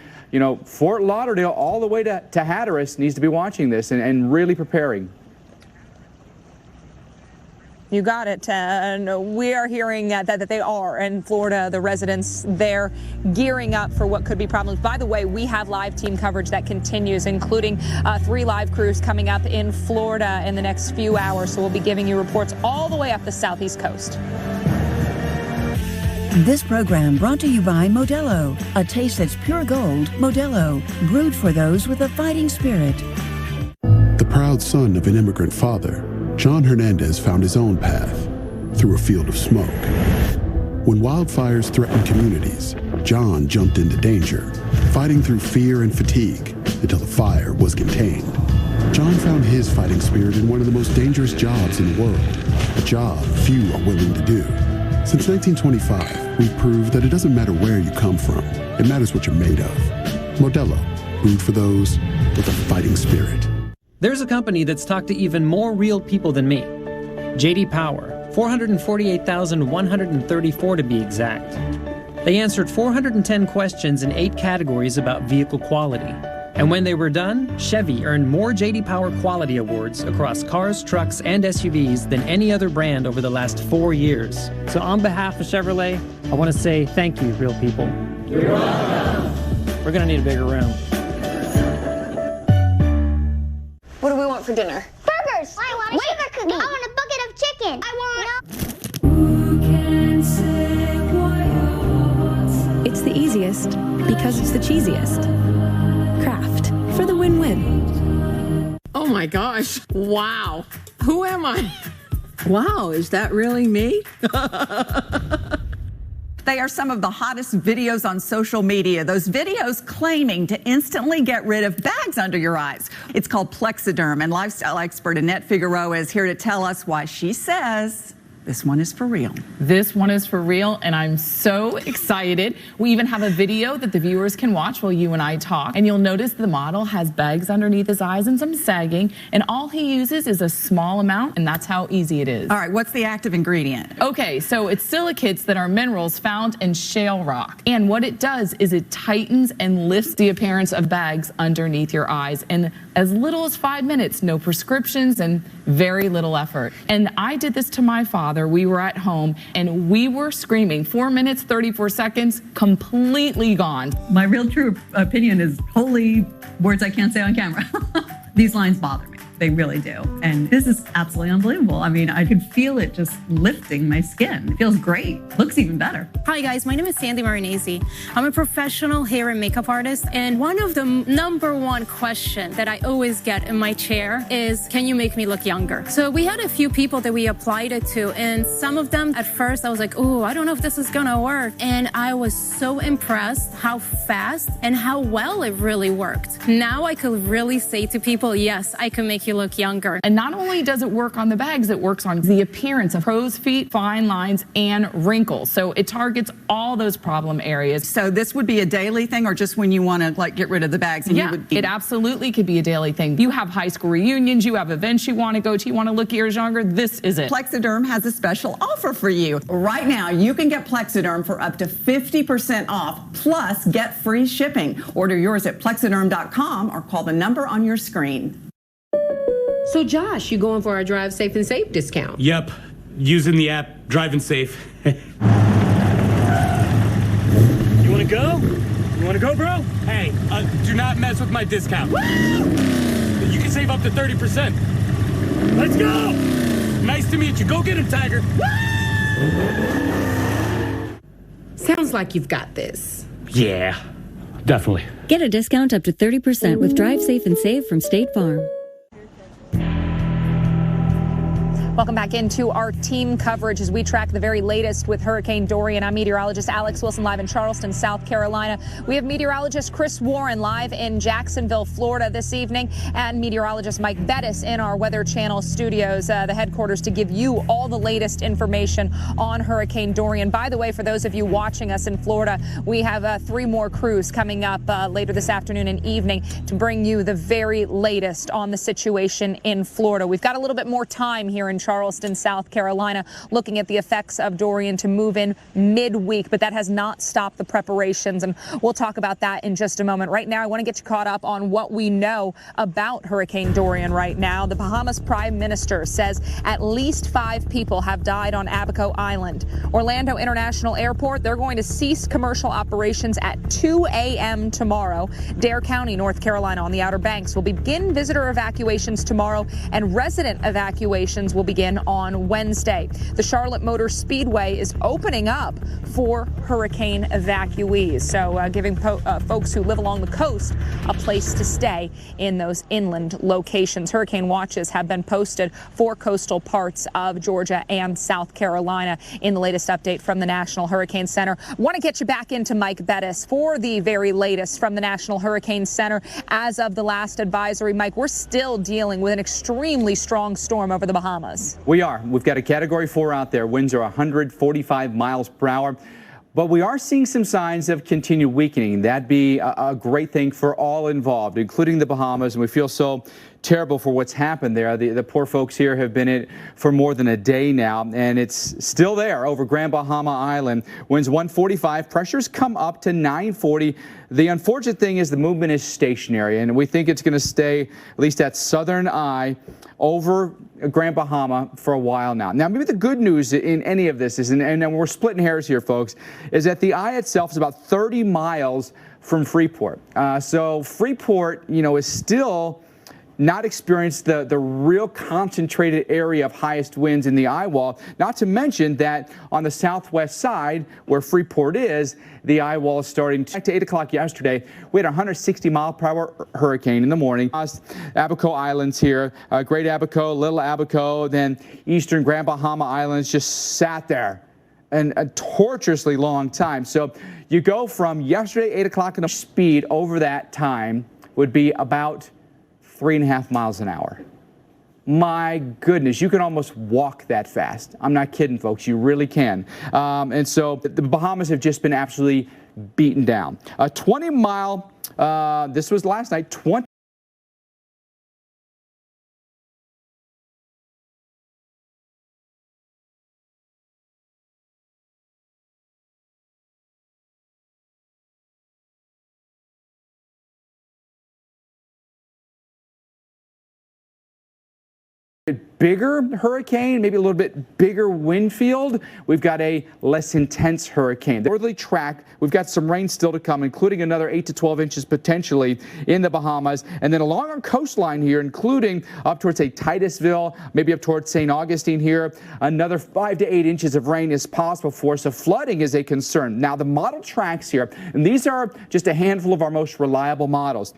Fort Lauderdale all the way to Hatteras needs to be watching this and really preparing. You got it. And we are hearing that they are in Florida, the residents there gearing up for what could be problems. By the way, we have live team coverage that continues, including 3 live crews coming up in Florida in the next few hours. So we'll be giving you reports all the way up the southeast coast. This program brought to you by Modelo, a taste that's pure gold. Modelo, brewed for those with a fighting spirit. The proud son of an immigrant father, John Hernandez found his own path through a field of smoke. When wildfires threatened communities, John jumped into danger, fighting through fear and fatigue until the fire was contained. John found his fighting spirit in one of the most dangerous jobs in the world, a job few are willing to do. Since 1925, we've proved that it doesn't matter where you come from, it matters what you're made of. Modelo, brewed for those with a fighting spirit. There's a company that's talked to even more real people than me. J.D. Power, 448,134 to be exact. They answered 410 questions in 8 categories about vehicle quality. And when they were done, Chevy earned more J.D. Power quality awards across cars, trucks, and SUVs than any other brand over the last 4 years. So on behalf of Chevrolet, I want to say thank you, real people. You're welcome. We're going to need a bigger room. What do we want for dinner? Burgers! I want a sugar cookie. I want a bucket of chicken. I want... It's the easiest because it's the cheesiest. Kraft, for the win-win. Oh my gosh. Wow. Who am I? Wow, is that really me? They are some of the hottest videos on social media. Those videos claiming to instantly get rid of bags under your eyes. It's called Plexiderm, and lifestyle expert Annette Figueroa is here to tell us why she says this one is for real. This one is for real, and I'm so excited. We even have a video that the viewers can watch while you and I talk. And you'll notice the model has bags underneath his eyes and some sagging, and all he uses is a small amount, and that's how easy it is. All right, what's the active ingredient? Okay, so it's silicates that are minerals found in shale rock. And what it does is it tightens and lifts the appearance of bags underneath your eyes in as little as 5 minutes, no prescriptions and very little effort. And I did this to my father. We were at home and we were screaming. 4 minutes, 34 seconds, completely gone. My real true opinion is holy words I can't say on camera. These lines bother me. They really do. And this is absolutely unbelievable. I mean, I could feel it just lifting my skin. It feels great. Looks even better. Hi guys, my name is Sandy Marinese. I'm a professional hair and makeup artist. And one of the #1 question that I always get in my chair is, can you make me look younger? So we had a few people that we applied it to. And some of them at first I was like, oh, I don't know if this is gonna work. And I was so impressed how fast and how well it really worked. Now I could really say to people, yes, I can make you look younger. And not only does it work on the bags, it works on the appearance of crow's feet, fine lines, and wrinkles. So it targets all those problem areas. So this would be a daily thing, or just when you want to like get rid of the bags? And Yeah, it absolutely could be a daily thing. You have high school reunions, you have events you want to go to, you want to look years younger, this is it. Plexiderm has a special offer for you. Right now, you can get Plexiderm for up to 50% off, plus get free shipping. Order yours at plexiderm.com or call the number on your screen. So Josh, you going for our Drive Safe and Safe discount? Yep, using the app Driving Safe. You wanna go? You wanna go, bro? Hey, do not mess with my discount. Woo! You can save up to 30%. Let's go! Nice to meet you. Go get him, Tiger. Sounds like you've got this. Yeah, definitely. Get a discount up to 30% with Drive Safe and Save from State Farm. Welcome back into our team coverage as we track the very latest with Hurricane Dorian. I'm meteorologist Alex Wilson live in Charleston, South Carolina. We have meteorologist Chris Warren live in Jacksonville, Florida this evening, and meteorologist Mike Bettis in our Weather Channel studios, the headquarters, to give you all the latest information on Hurricane Dorian. By the way, for those of you watching us in Florida, we have 3 more crews coming up later this afternoon and evening to bring you the very latest on the situation in Florida. We've got a little bit more time here in Charleston, South Carolina, looking at the effects of Dorian to move in midweek, but that has not stopped the preparations, and we'll talk about that in just a moment. Right now, I want to get you caught up on what we know about Hurricane Dorian right now. The Bahamas Prime Minister says at least 5 people have died on Abaco Island. Orlando International Airport, they're going to cease commercial operations at 2 a.m. tomorrow. Dare County, North Carolina, on the Outer Banks will begin visitor evacuations tomorrow, and resident evacuations will begin on Wednesday. The Charlotte Motor Speedway is opening up for hurricane evacuees, so giving folks who live along the coast a place to stay in those inland locations. Hurricane watches have been posted for coastal parts of Georgia and South Carolina in the latest update from the National Hurricane Center. Want to get you back into Mike Bettis for the very latest from the National Hurricane Center. As of the last advisory, Mike, we're still dealing with an extremely strong storm over the Bahamas. We are. We've got a Category 4 out there. Winds are 145 miles per hour. But we are seeing some signs of continued weakening. That'd be a great thing for all involved, including the Bahamas. And we feel so terrible for what's happened there. The poor folks here have been in it for more than a day now, and it's still there over Grand Bahama Island. Winds 145, pressures come up to 940. The unfortunate thing is the movement is stationary, and we think it's going to stay, at least at southern eye, over Grand Bahama for a while now. Now, maybe the good news in any of this is, and we're splitting hairs here, folks, is that the eye itself is about 30 miles from Freeport. So Freeport, is still not experienced the real concentrated area of highest winds in the eye wall. Not to mention that on the southwest side, where Freeport is, the eye wall is starting. Back to 8 o'clock yesterday, we had a 160-mile-per-hour hurricane in the morning. Abaco Islands here, Great Abaco, Little Abaco, then eastern Grand Bahama Islands just sat there a torturously long time. So you go from yesterday, 8 o'clock in the speed over that time would be about 3.5 miles an hour. My goodness, you can almost walk that fast. I'm not kidding, folks. You really can. And so the Bahamas have just been absolutely beaten down. A 20-mile, this was last night, 20. Bigger hurricane, maybe a little bit bigger wind field. We've got a less intense hurricane. The northerly track, we've got some rain still to come, including another 8 to 12 inches potentially in the Bahamas. And then along our coastline here, including up towards, say, Titusville, maybe up towards St. Augustine here, another 5 to 8 inches of rain is possible for us. So flooding is a concern. Now, the model tracks here, and these are just a handful of our most reliable models,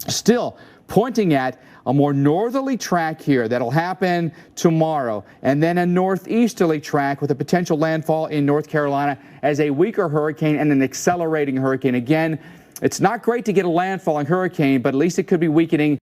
still pointing at a more northerly track here that'll happen tomorrow, and then a northeasterly track with a potential landfall in North Carolina as a weaker hurricane and an accelerating hurricane. Again, it's not great to get a landfalling hurricane, but at least it could be weakening.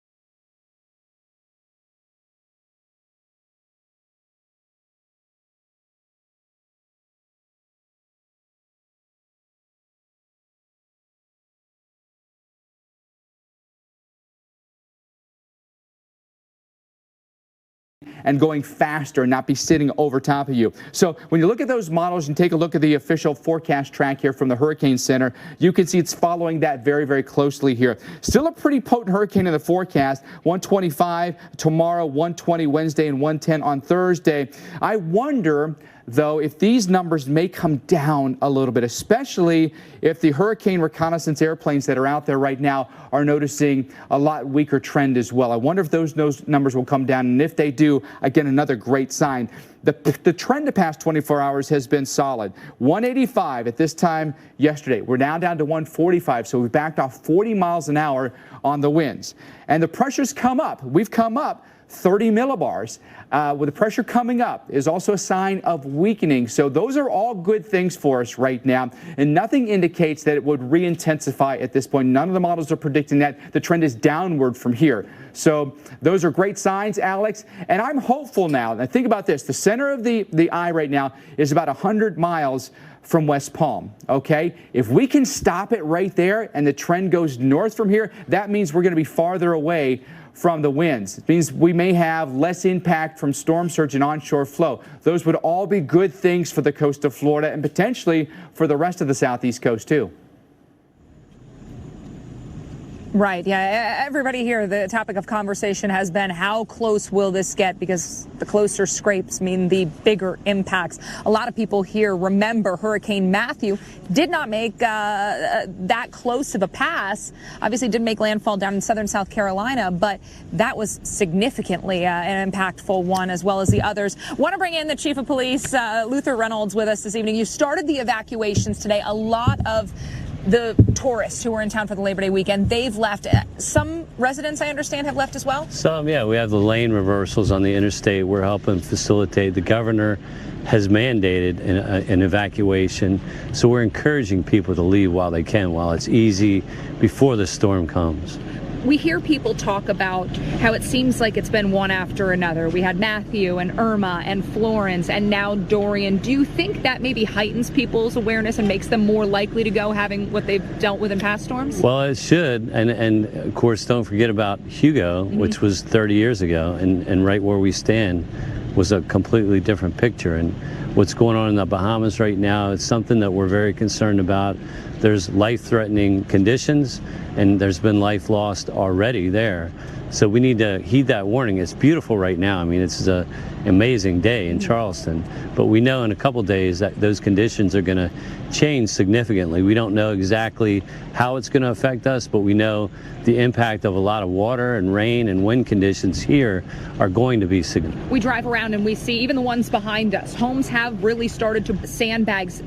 And going faster and not be sitting over top of you. So when you look at those models and take a look at the official forecast track here from the Hurricane Center, you can see it's following that very, very closely here. Still a pretty potent hurricane in the forecast. 125 tomorrow, 120 Wednesday, and 110 on Thursday. I wonder, though, if these numbers may come down a little bit, especially if the hurricane reconnaissance airplanes that are out there right now are noticing a lot weaker trend as well. I wonder if those numbers will come down, and if they do, again, another great sign. The trend the past 24 hours has been solid. 185 at this time yesterday. We're now down to 145, so we've backed off 40 miles an hour on the winds. And the pressure's come up. We've come up 30 millibars. With the pressure coming up is also a sign of weakening. So those are all good things for us right now, and nothing indicates that it would re-intensify at this point. None of the models are predicting that. The trend is downward from here. So those are great signs, Alex, and I'm hopeful now. Now think about this. The center of the eye right now is about 100 miles from West Palm, okay? If we can stop it right there and the trend goes north from here, that means we're going to be farther away from the winds. It means we may have less impact from storm surge and onshore flow. Those would all be good things for the coast of Florida and potentially for the rest of the southeast coast too. Right. Yeah. Everybody here, the topic of conversation has been how close will this get, because the closer scrapes mean the bigger impacts. A lot of people here remember Hurricane Matthew did not make that close of a pass. Obviously did make landfall down in southern South Carolina, but that was significantly an impactful one, as well as the others. Want to bring in the Chief of Police, Luther Reynolds, with us this evening. You started the evacuations today. A lot of the tourists who were in town for the Labor Day weekend, they've left. Some residents, I understand, have left as well? Some, yeah. We have the lane reversals on the interstate. We're helping facilitate. The governor has mandated an evacuation, so we're encouraging people to leave while they can, while it's easy, before the storm comes. We hear people talk about how it seems like it's been one after another. We had Matthew and Irma and Florence and now Dorian. Do you think that maybe heightens people's awareness and makes them more likely to go, having what they've dealt with in past storms? Well, it should. And of course, don't forget about Hugo, which was 30 years ago. And right where we stand was a completely different picture. And what's going on in the Bahamas right now is something that we're very concerned about. There's life-threatening conditions, and there's been life lost already there. So we need to heed that warning. It's beautiful right now. I mean, it's an amazing day in Charleston, but we know in a couple days that those conditions are going to change significantly. We don't know exactly how it's going to affect us, but we know the impact of a lot of water and rain and wind conditions here are going to be significant. We drive around and we see even the ones behind us. Homes have really started to sandbags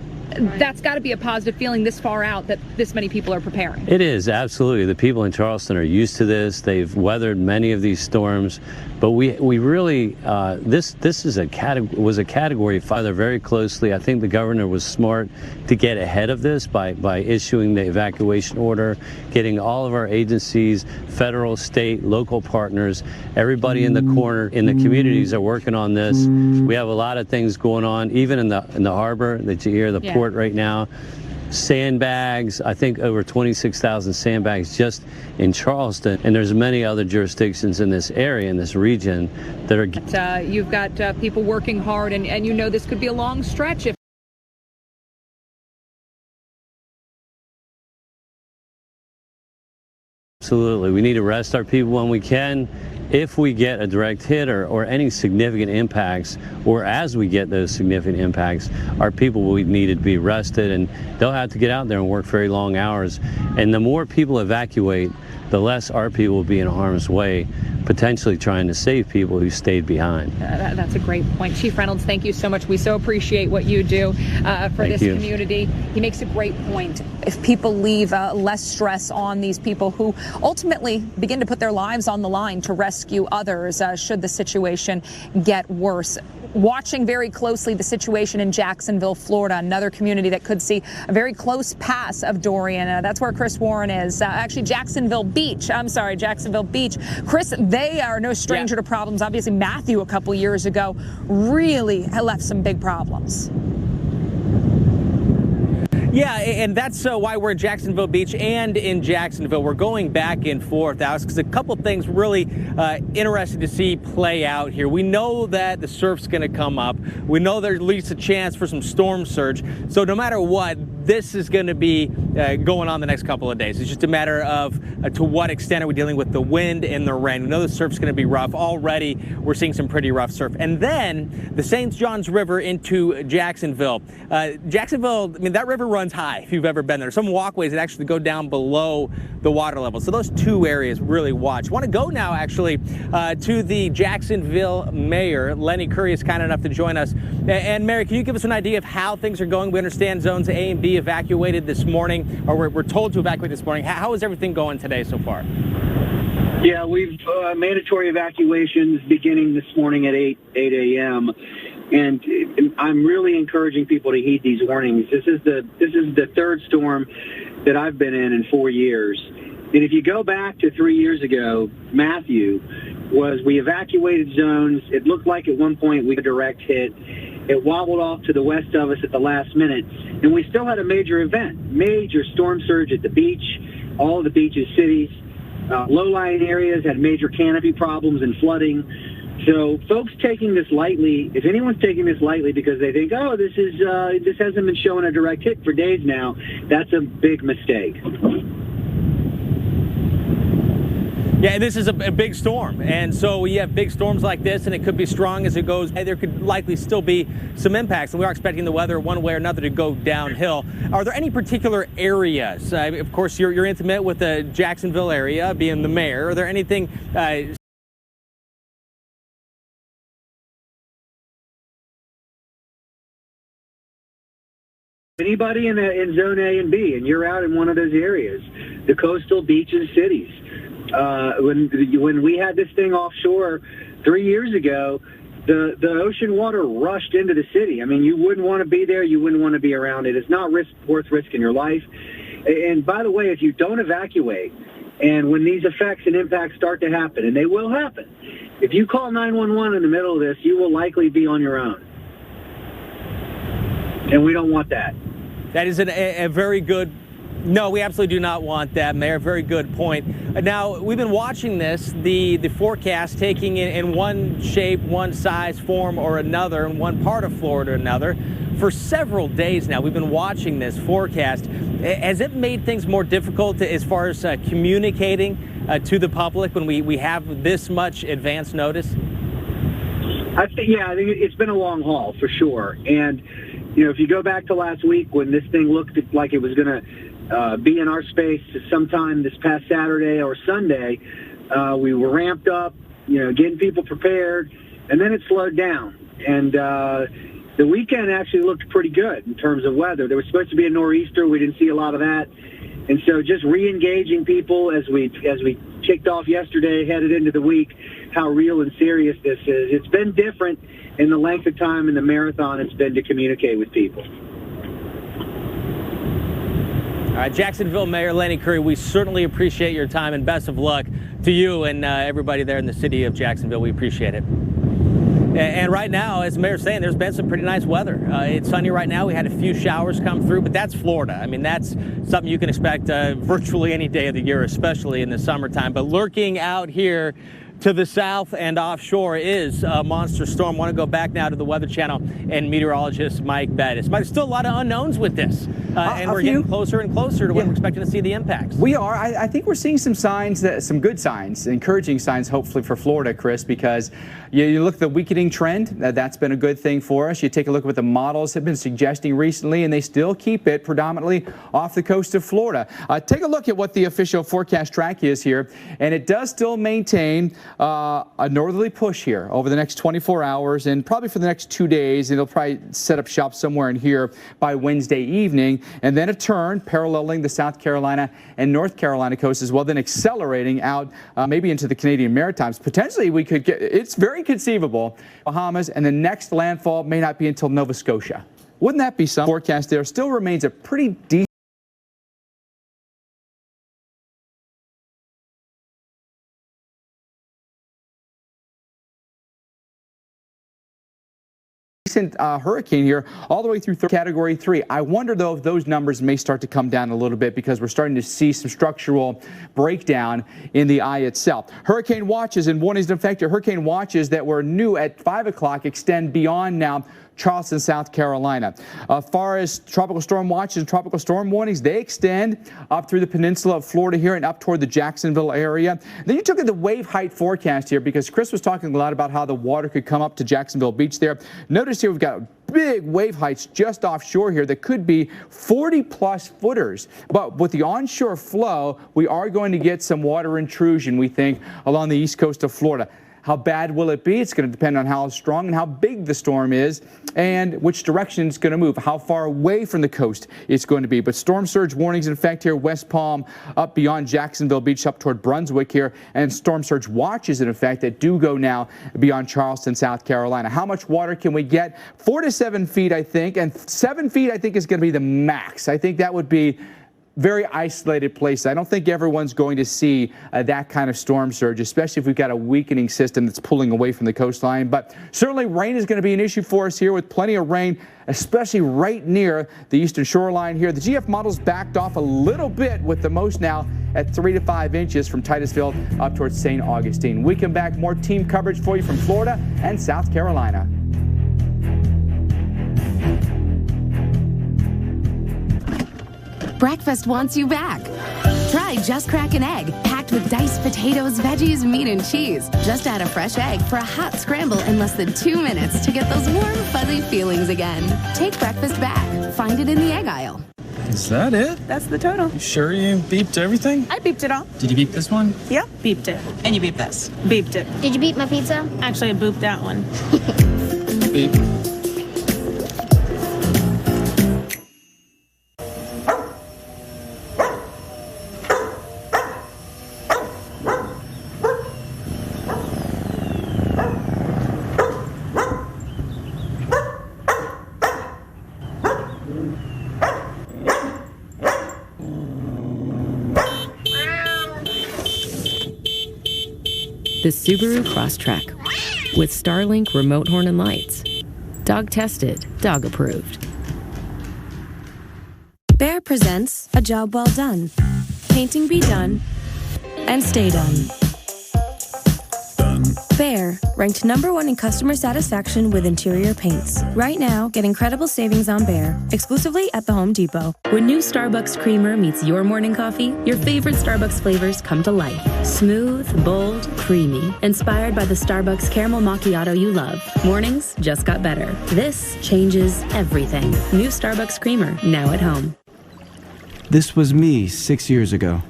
that's got to be a positive feeling this far out that this many people are preparing. It is, absolutely. The people in Charleston are used to this. They've weathered many of these storms, but we really this was a category 5 very closely. I think the governor was smart to get ahead of this by issuing the evacuation order, getting all of our agencies, federal, state, local partners, everybody in the corner in the communities are working on this. We have a lot of things going on, even in the harbor that you hear, the port right now. Sandbags, I think over 26,000 sandbags just in Charleston, and there's many other jurisdictions in this area, in this region, that are... You've got people working hard, and you know this could be a long stretch if... Absolutely. We need to rest our people when we can. If we get a direct hit or any significant impacts, or as we get those significant impacts, our people will need to be rested, and they'll have to get out there and work very long hours. And the more people evacuate, the less our people will be in harm's way, potentially trying to save people who stayed behind. That's a great point. Chief Reynolds, thank you so much. We so appreciate what you do for this community. He makes a great point. If people leave less stress on these people who ultimately begin to put their lives on the line to rescue others should the situation get worse. Watching very closely the situation in Jacksonville, Florida, another community that could see a very close pass of Dorian. That's where Chris Warren is. Actually, Jacksonville Beach. Chris, they are no stranger to problems. Obviously, Matthew a couple years ago really left some big problems. Yeah, and that's why we're at Jacksonville Beach and in Jacksonville. We're going back and forth, Alex, because a couple things really interesting to see play out here. We know that the surf's going to come up. We know there's at least a chance for some storm surge. So no matter what, this is going to be going on the next couple of days. It's just a matter of to what extent are we dealing with the wind and the rain. We know the surf's going to be rough. Already, we're seeing some pretty rough surf. And then the St. Johns River into Jacksonville. Jacksonville, I mean, that river runs high if you've ever been there. Some walkways that actually go down below the water level. So those two areas really watch. I want to go now actually to the Jacksonville mayor. Lenny Curry is kind enough to join us. And Mary, can you give us an idea of how things are going? We understand zones A and B evacuated this morning, or we're told to evacuate this morning. How is everything going today so far? Yeah, we've mandatory evacuations beginning this morning at 8 a.m. And I'm really encouraging people to heed these warnings. This is the third storm that I've been in 4 years. And if you go back to 3 years ago, Matthew, we evacuated zones. It looked like at one point we had a direct hit. It wobbled off to the west of us at the last minute, and we still had a major event, major storm surge at the beach, all of the beaches, cities. Low-lying areas had major canopy problems and flooding. So folks taking this lightly, if anyone's taking this lightly because they think, oh, this hasn't been showing a direct hit for days now, that's a big mistake. Yeah, this is a big storm, and so you have big storms like this, and it could be strong as it goes. There could likely still be some impacts, and we are expecting the weather one way or another to go downhill. Are there any particular areas? Of course, you're intimate with the Jacksonville area, being the mayor. Are there anything? Anybody in Zone A and B, and you're out in one of those areas, the coastal beaches, cities. When we had this thing offshore 3 years ago, the ocean water rushed into the city. I mean, you wouldn't want to be there. You wouldn't want to be around it. It's not worth risking your life. And by the way, if you don't evacuate, and when these effects and impacts start to happen, and they will happen, if you call 911 in the middle of this, you will likely be on your own. And we don't want that. That is a very good... No, we absolutely do not want that, Mayor. Very good point. Now, we've been watching this, the forecast taking in one shape, one size, form or another, in one part of Florida or another. For several days now, we've been watching this forecast. Has it made things more difficult as far as communicating to the public when we have this much advance notice? I think it's been a long haul, for sure. And, you know, if you go back to last week when this thing looked like it was going to be in our space sometime this past Saturday or Sunday, we were ramped up, you know, getting people prepared, and then it slowed down. And, the weekend actually looked pretty good in terms of weather. There was supposed to be a nor'easter. We didn't see a lot of that. And so just re-engaging people as we kicked off yesterday, headed into the week, how real and serious this is. It's been different in the length of time in the marathon it's been to communicate with people. All right, Jacksonville Mayor Lenny Curry, we certainly appreciate your time and best of luck to you and everybody there in the city of Jacksonville. We appreciate it. And right now, as the mayor's saying, there's been some pretty nice weather. It's sunny right now. We had a few showers come through, but that's Florida. I mean, that's something you can expect virtually any day of the year, especially in the summertime. But lurking out here to the south and offshore is a monster storm. I want to go back now to the Weather Channel and meteorologist Mike Bettis. Mike, there's still a lot of unknowns with this, and we're getting closer and closer to when we're expecting to see the impacts. We are. I think we're seeing some signs, some good signs, encouraging signs, hopefully for Florida, Chris, because you look at the weakening trend. That's been a good thing for us. You take a look at what the models have been suggesting recently, and they still keep it predominantly off the coast of Florida. Take a look at what the official forecast track is here, and it does still maintain a northerly push here over the next 24 hours and probably for the next 2 days. And they'll probably set up shop somewhere in here by Wednesday evening, and then a turn paralleling the South Carolina and North Carolina coast as well, then accelerating out maybe into the Canadian Maritimes. Potentially we could get, it's very conceivable, Bahamas, and the next landfall may not be until Nova Scotia. Wouldn't that be some forecast? There still remains a pretty decent hurricane here all the way through Category 3. I wonder, though, if those numbers may start to come down a little bit because we're starting to see some structural breakdown in the eye itself. Hurricane watches and warnings in effect. Hurricane watches that were new at 5 o'clock extend beyond now Charleston, South Carolina. As far as tropical storm watches and tropical storm warnings, they extend up through the peninsula of Florida here and up toward the Jacksonville area. Then you took at the wave height forecast here because Chris was talking a lot about how the water could come up to Jacksonville Beach there. Notice here we've got big wave heights just offshore here that could be 40-plus footers. But with the onshore flow, we are going to get some water intrusion, we think, along the east coast of Florida. How bad will it be? It's going to depend on how strong and how big the storm is and which direction it's going to move, how far away from the coast it's going to be. But storm surge warnings in effect here, West Palm up beyond Jacksonville Beach up toward Brunswick here, and storm surge watches in effect that do go now beyond Charleston, South Carolina. How much water can we get? 4 to 7 feet, I think, and 7 feet I think is going to be the max. I think that would be very isolated place. I don't think everyone's going to see that kind of storm surge, especially if we've got a weakening system that's pulling away from the coastline. But certainly rain is going to be an issue for us here with plenty of rain, especially right near the eastern shoreline here. The GF model's backed off a little bit with the most now at 3 to 5 inches from Titusville up towards St. Augustine. We come back, more team coverage for you from Florida and South Carolina. Breakfast wants you back. Try Just Crack an Egg, packed with diced potatoes, veggies, meat, and cheese. Just add a fresh egg for a hot scramble in less than 2 minutes to get those warm, fuzzy feelings again. Take breakfast back. Find it in the egg aisle. Is that it? That's the total. You sure you beeped everything? I beeped it all. Did you beep this one? Yep, beeped it. And you beeped this? Beeped it. Did you beep my pizza? Actually, I booped that one. Beep. The Subaru Crosstrek with Starlink remote horn and lights. Dog tested, dog approved. Bear presents A Job Well Done. Painting be done and stay done. Bear, ranked #1 in customer satisfaction with interior paints. Right now, get incredible savings on Bear, exclusively at the Home Depot. When new Starbucks creamer meets your morning coffee, your favorite Starbucks flavors come to life. Smooth, bold, creamy, inspired by the Starbucks caramel macchiato you love. Mornings just got better. This changes everything. New Starbucks creamer, now at home. This was me 6 years ago.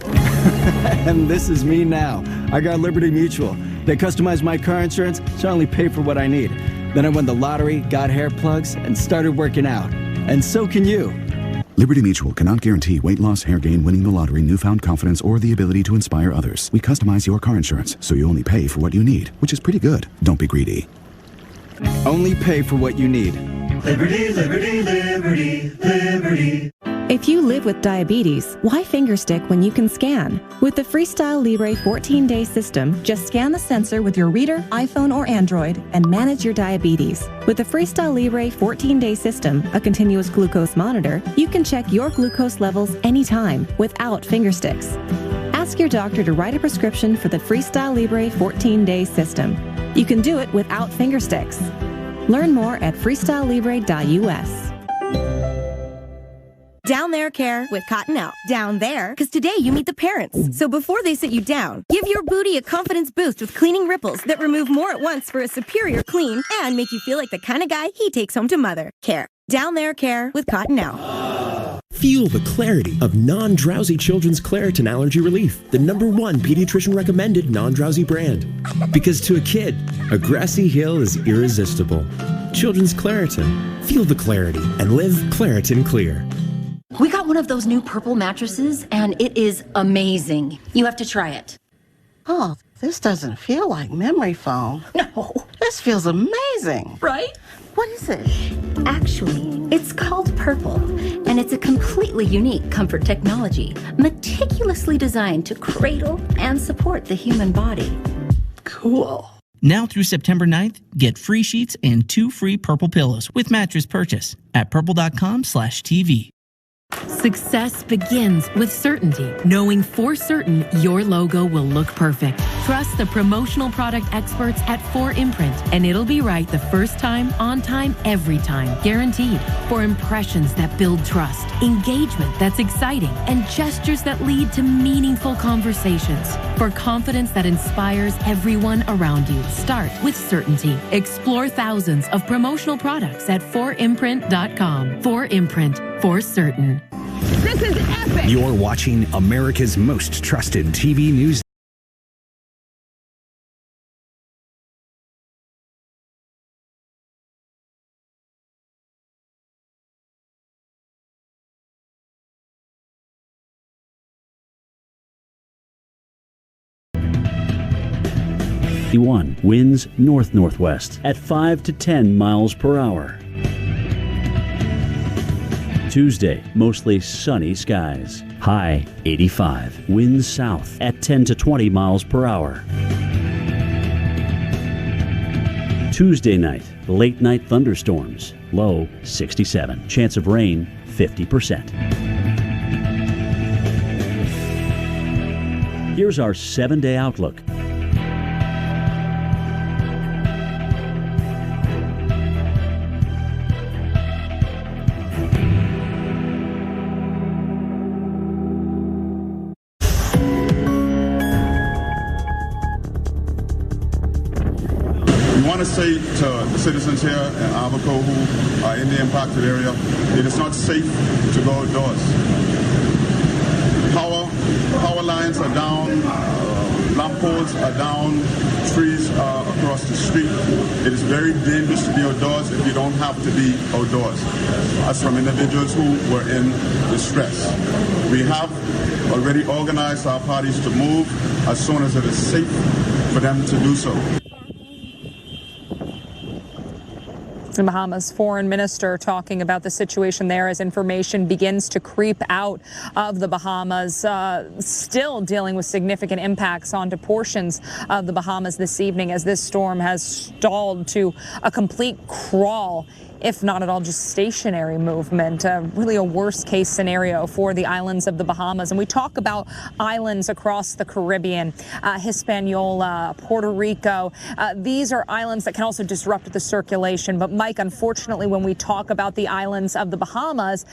And this is me now. I got Liberty Mutual. They customize my car insurance, so I only pay for what I need. Then I won the lottery, got hair plugs, and started working out. And so can you. Liberty Mutual cannot guarantee weight loss, hair gain, winning the lottery, newfound confidence, or the ability to inspire others. We customize your car insurance, so you only pay for what you need, which is pretty good. Don't be greedy. Only pay for what you need. Liberty, liberty, liberty, liberty. If you live with diabetes, why fingerstick when you can scan? With the Freestyle Libre 14-day system, just scan the sensor with your reader, iPhone, or Android and manage your diabetes. With the Freestyle Libre 14-day system, a continuous glucose monitor, you can check your glucose levels anytime without fingersticks. Ask your doctor to write a prescription for the Freestyle Libre 14-day system. You can do it without fingersticks. Learn more at freestylelibre.us. Down there, Care, with Cottonelle. Down there, because today you meet the parents. So before they sit you down, give your booty a confidence boost with cleaning ripples that remove more at once for a superior clean and make you feel like the kind of guy he takes home to mother. Care. Down there, Care, with Cottonelle. Feel the clarity of non-drowsy children's Claritin Allergy Relief, the #1 pediatrician recommended non-drowsy brand. Because to a kid, a grassy hill is irresistible. Children's Claritin. Feel the clarity and live Claritin Clear. We got one of those new purple mattresses, and it is amazing. You have to try it. Oh, this doesn't feel like memory foam. No. This feels amazing. Right? What is it? Actually, it's called Purple, and it's a completely unique comfort technology, meticulously designed to cradle and support the human body. Cool. Now through September 9th, get free sheets and 2 free Purple pillows with mattress purchase at purple.com/TV. Success begins with certainty, knowing for certain your logo will look perfect. Trust the promotional product experts at 4imprint, and it'll be right the first time, on time, every time, guaranteed. For impressions that build trust, engagement that's exciting, and gestures that lead to meaningful conversations. For confidence that inspires everyone around you, start with certainty. Explore thousands of promotional products at 4imprint.com. 4imprint, for certain. This is epic! You're watching America's most trusted TV news. Winds north-northwest at 5 to 10 miles per hour. Tuesday, mostly sunny skies. High 85. Winds south at 10 to 20 miles per hour. Tuesday night, late night thunderstorms. Low 67. Chance of rain 50%. Here's our 7-day outlook. I want to say to the citizens here in Abaco who are in the impacted area, it is not safe to go outdoors. Power lines are down, lamp poles are down, trees are across the street. It is very dangerous to be outdoors if you don't have to be outdoors. That's from individuals who were in distress. We have already organized our parties to move as soon as it is safe for them to do so. The Bahamas foreign minister talking about the situation there as information begins to creep out of the Bahamas, still dealing with significant impacts onto portions of the Bahamas this evening as this storm has stalled to a complete crawl, if not at all just stationary movement, really a worst case scenario for the islands of the Bahamas. And we talk about islands across the Caribbean, Hispaniola, Puerto Rico. These are islands that can also disrupt the circulation. But Mike, unfortunately, when we talk about the islands of the Bahamas,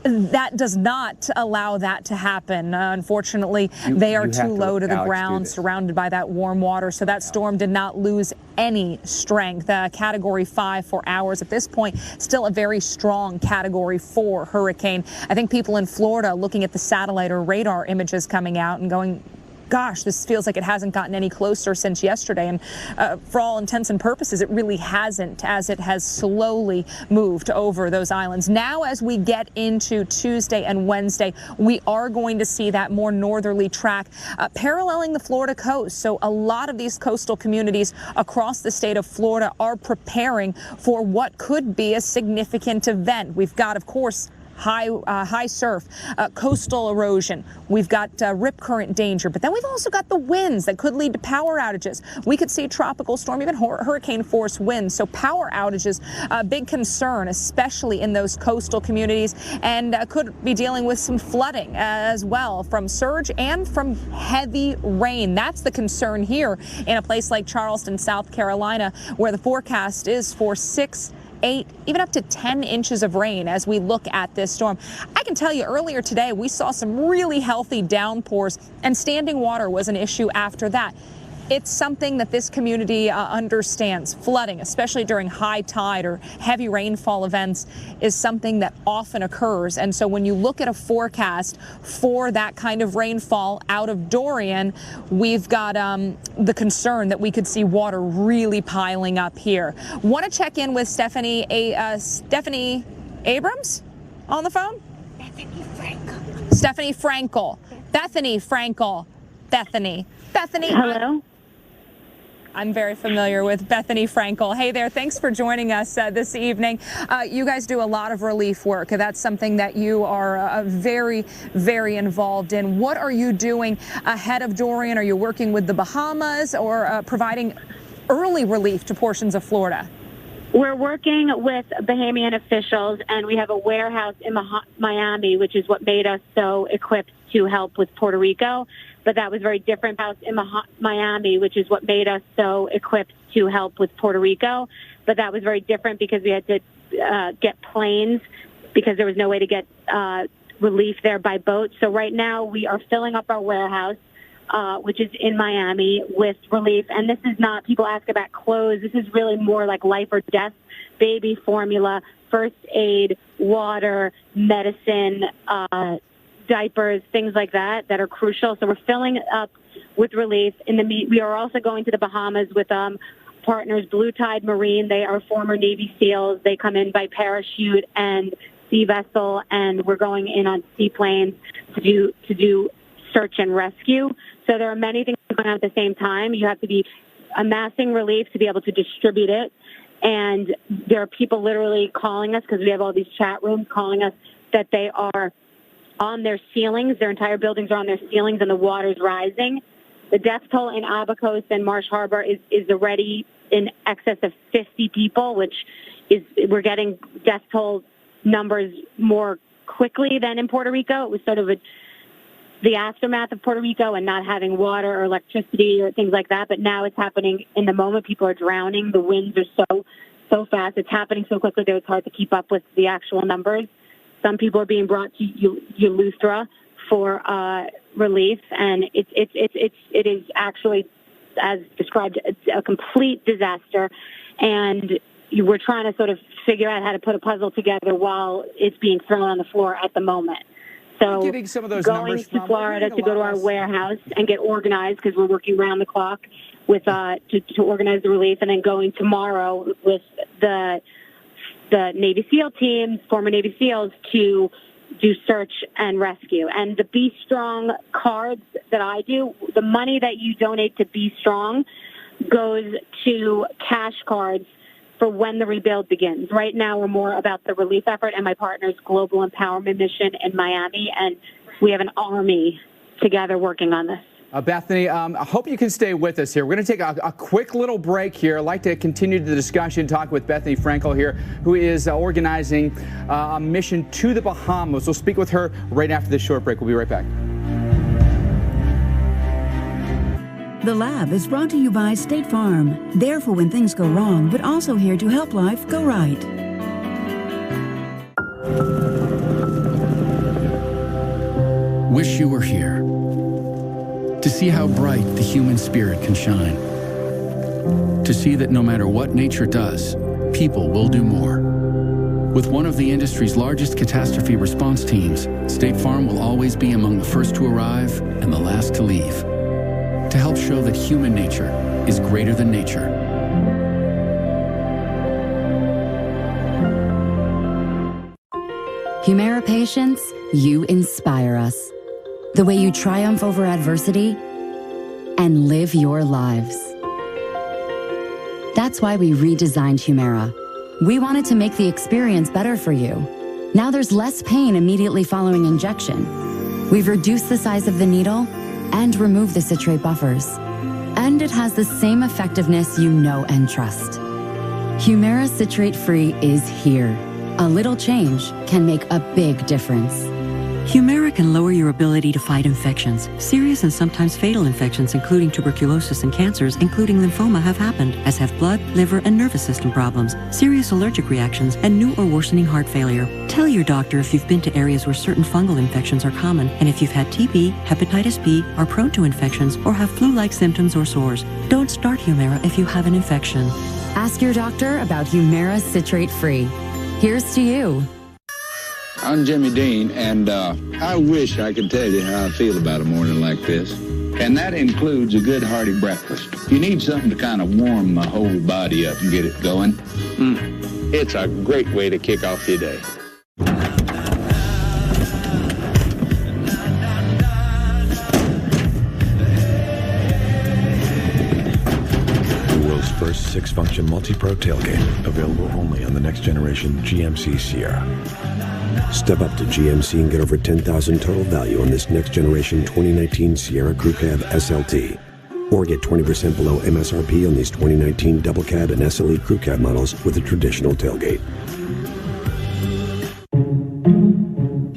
that does not allow that to happen. Unfortunately, they are too low to the ground, surrounded by that warm water. So that storm did not lose any strength. Category 5 for hours. At this point, still a very strong Category 4 hurricane. I think people in Florida looking at the satellite or radar images coming out and going, gosh, this feels like it hasn't gotten any closer since yesterday. And for all intents and purposes, it really hasn't, as it has slowly moved over those islands. Now, as we get into Tuesday and Wednesday, we are going to see that more northerly track paralleling the Florida coast. So a lot of these coastal communities across the state of Florida are preparing for what could be a significant event. We've got, of course, high surf, coastal erosion. We've got rip current danger, but then we've also got the winds that could lead to power outages. We could see tropical storm, even hurricane force winds. So power outages, a big concern, especially in those coastal communities, and could be dealing with some flooding as well from surge and from heavy rain. That's the concern here in a place like Charleston, South Carolina, where the forecast is for 6, 8, even up to 10 inches of rain as we look at this storm. I can tell you earlier today we saw some really healthy downpours, and standing water was an issue after that. It's something that this community understands. Flooding, especially during high tide or heavy rainfall events, is something that often occurs. And so when you look at a forecast for that kind of rainfall out of Dorian, we've got the concern that we could see water really piling up here. Want to check in with Stephanie Abrams on the phone? Stephanie Frankel. Bethany Frankel. Bethany. Hello. I'm very familiar with Bethany Frankel. Hey there, thanks for joining us this evening. You guys do a lot of relief work. That's something that you are very, very involved in. What are you doing ahead of Dorian? Are you working with the Bahamas or providing early relief to portions of Florida? We're working with Bahamian officials, and we have a warehouse in Miami, which is what made us so equipped to help with Puerto Rico. But that was very different. House in Miami, which is what made us so equipped to help with Puerto Rico. But that was very different because we had to get planes because there was no way to get relief there by boat. So right now we are filling up our warehouse, which is in Miami, with relief. And this is not, people ask about clothes. This is really more like life or death, baby formula, first aid, water, medicine, diapers, things like that are crucial. So we're filling up with relief. We are also going to the Bahamas with partners Blue Tide Marine. They are former Navy SEALs. They come in by parachute and sea vessel, and we're going in on seaplanes to do search and rescue. So there are many things going on at the same time. You have to be amassing relief to be able to distribute it. And there are people literally calling us, because we have all these chat rooms, calling us that they are on their ceilings. Their entire buildings are on their ceilings, and the water's rising. The death toll in Abacos and Marsh Harbor is already in excess of 50 people, which is, we're getting death toll numbers more quickly than in Puerto Rico. It was sort of the aftermath of Puerto Rico and not having water or electricity or things like that. But now it's happening in the moment. People are drowning. The winds are so fast. It's happening so quickly that it's hard to keep up with the actual numbers. Some people are being brought to Eleuthera for relief, and it is actually, as described, a complete disaster. And we're trying to sort of figure out how to put a puzzle together while it's being thrown on the floor at the moment. So getting some of those going numbers to Florida to go to our warehouse and get organized, because we're working around the clock with to organize the relief, and then going tomorrow with the Navy SEAL teams, former Navy SEALs, to do search and rescue. And the Be Strong cards that I do, the money that you donate to Be Strong goes to cash cards for when the rebuild begins. Right now, we're more about the relief effort and my partner's global empowerment mission in Miami, and we have an army together working on this. Bethany, I hope you can stay with us here. We're going to take a quick little break here. I'd like to continue the discussion, talk with Bethany Frankel here, who is organizing a mission to the Bahamas. We'll speak with her right after this short break. We'll be right back. The Lab is brought to you by State Farm. There for when things go wrong, but also here to help life go right. Wish you were here to see how bright the human spirit can shine. To see that no matter what nature does, people will do more. With one of the industry's largest catastrophe response teams, State Farm will always be among the first to arrive and the last to leave. to help show that human nature is greater than nature. Humira patients, you inspire us. The way you triumph over adversity and live your lives. That's why we redesigned Humira. We wanted to make the experience better for you. Now there's less pain immediately following injection. We've reduced the size of the needle and removed the citrate buffers. And it has the same effectiveness you know and trust. Humira citrate-free is here. A little change can make a big difference. Humira can lower your ability to fight infections. Serious and sometimes fatal infections, including tuberculosis and cancers, including lymphoma, have happened, as have blood, liver, and nervous system problems, serious allergic reactions, and new or worsening heart failure. Tell your doctor if you've been to areas where certain fungal infections are common, and if you've had TB, hepatitis B, are prone to infections, or have flu-like symptoms or sores. Don't start Humira if you have an infection. Ask your doctor about Humira citrate-free. Here's to you. I'm Jimmy Dean, and I wish I could tell you how I feel about a morning like this. And that includes a good hearty breakfast. You need something to kind of warm the whole body up and get it going. It's a great way to kick off your day. The world's first 6-function multi-pro tailgate, available only on the next generation GMC Sierra. Step up to GMC and get over $10,000 total value on this next-generation 2019 Sierra Crew Cab SLT. Or get 20% below MSRP on these 2019 Double Cab and SLE Crew Cab models with a traditional tailgate.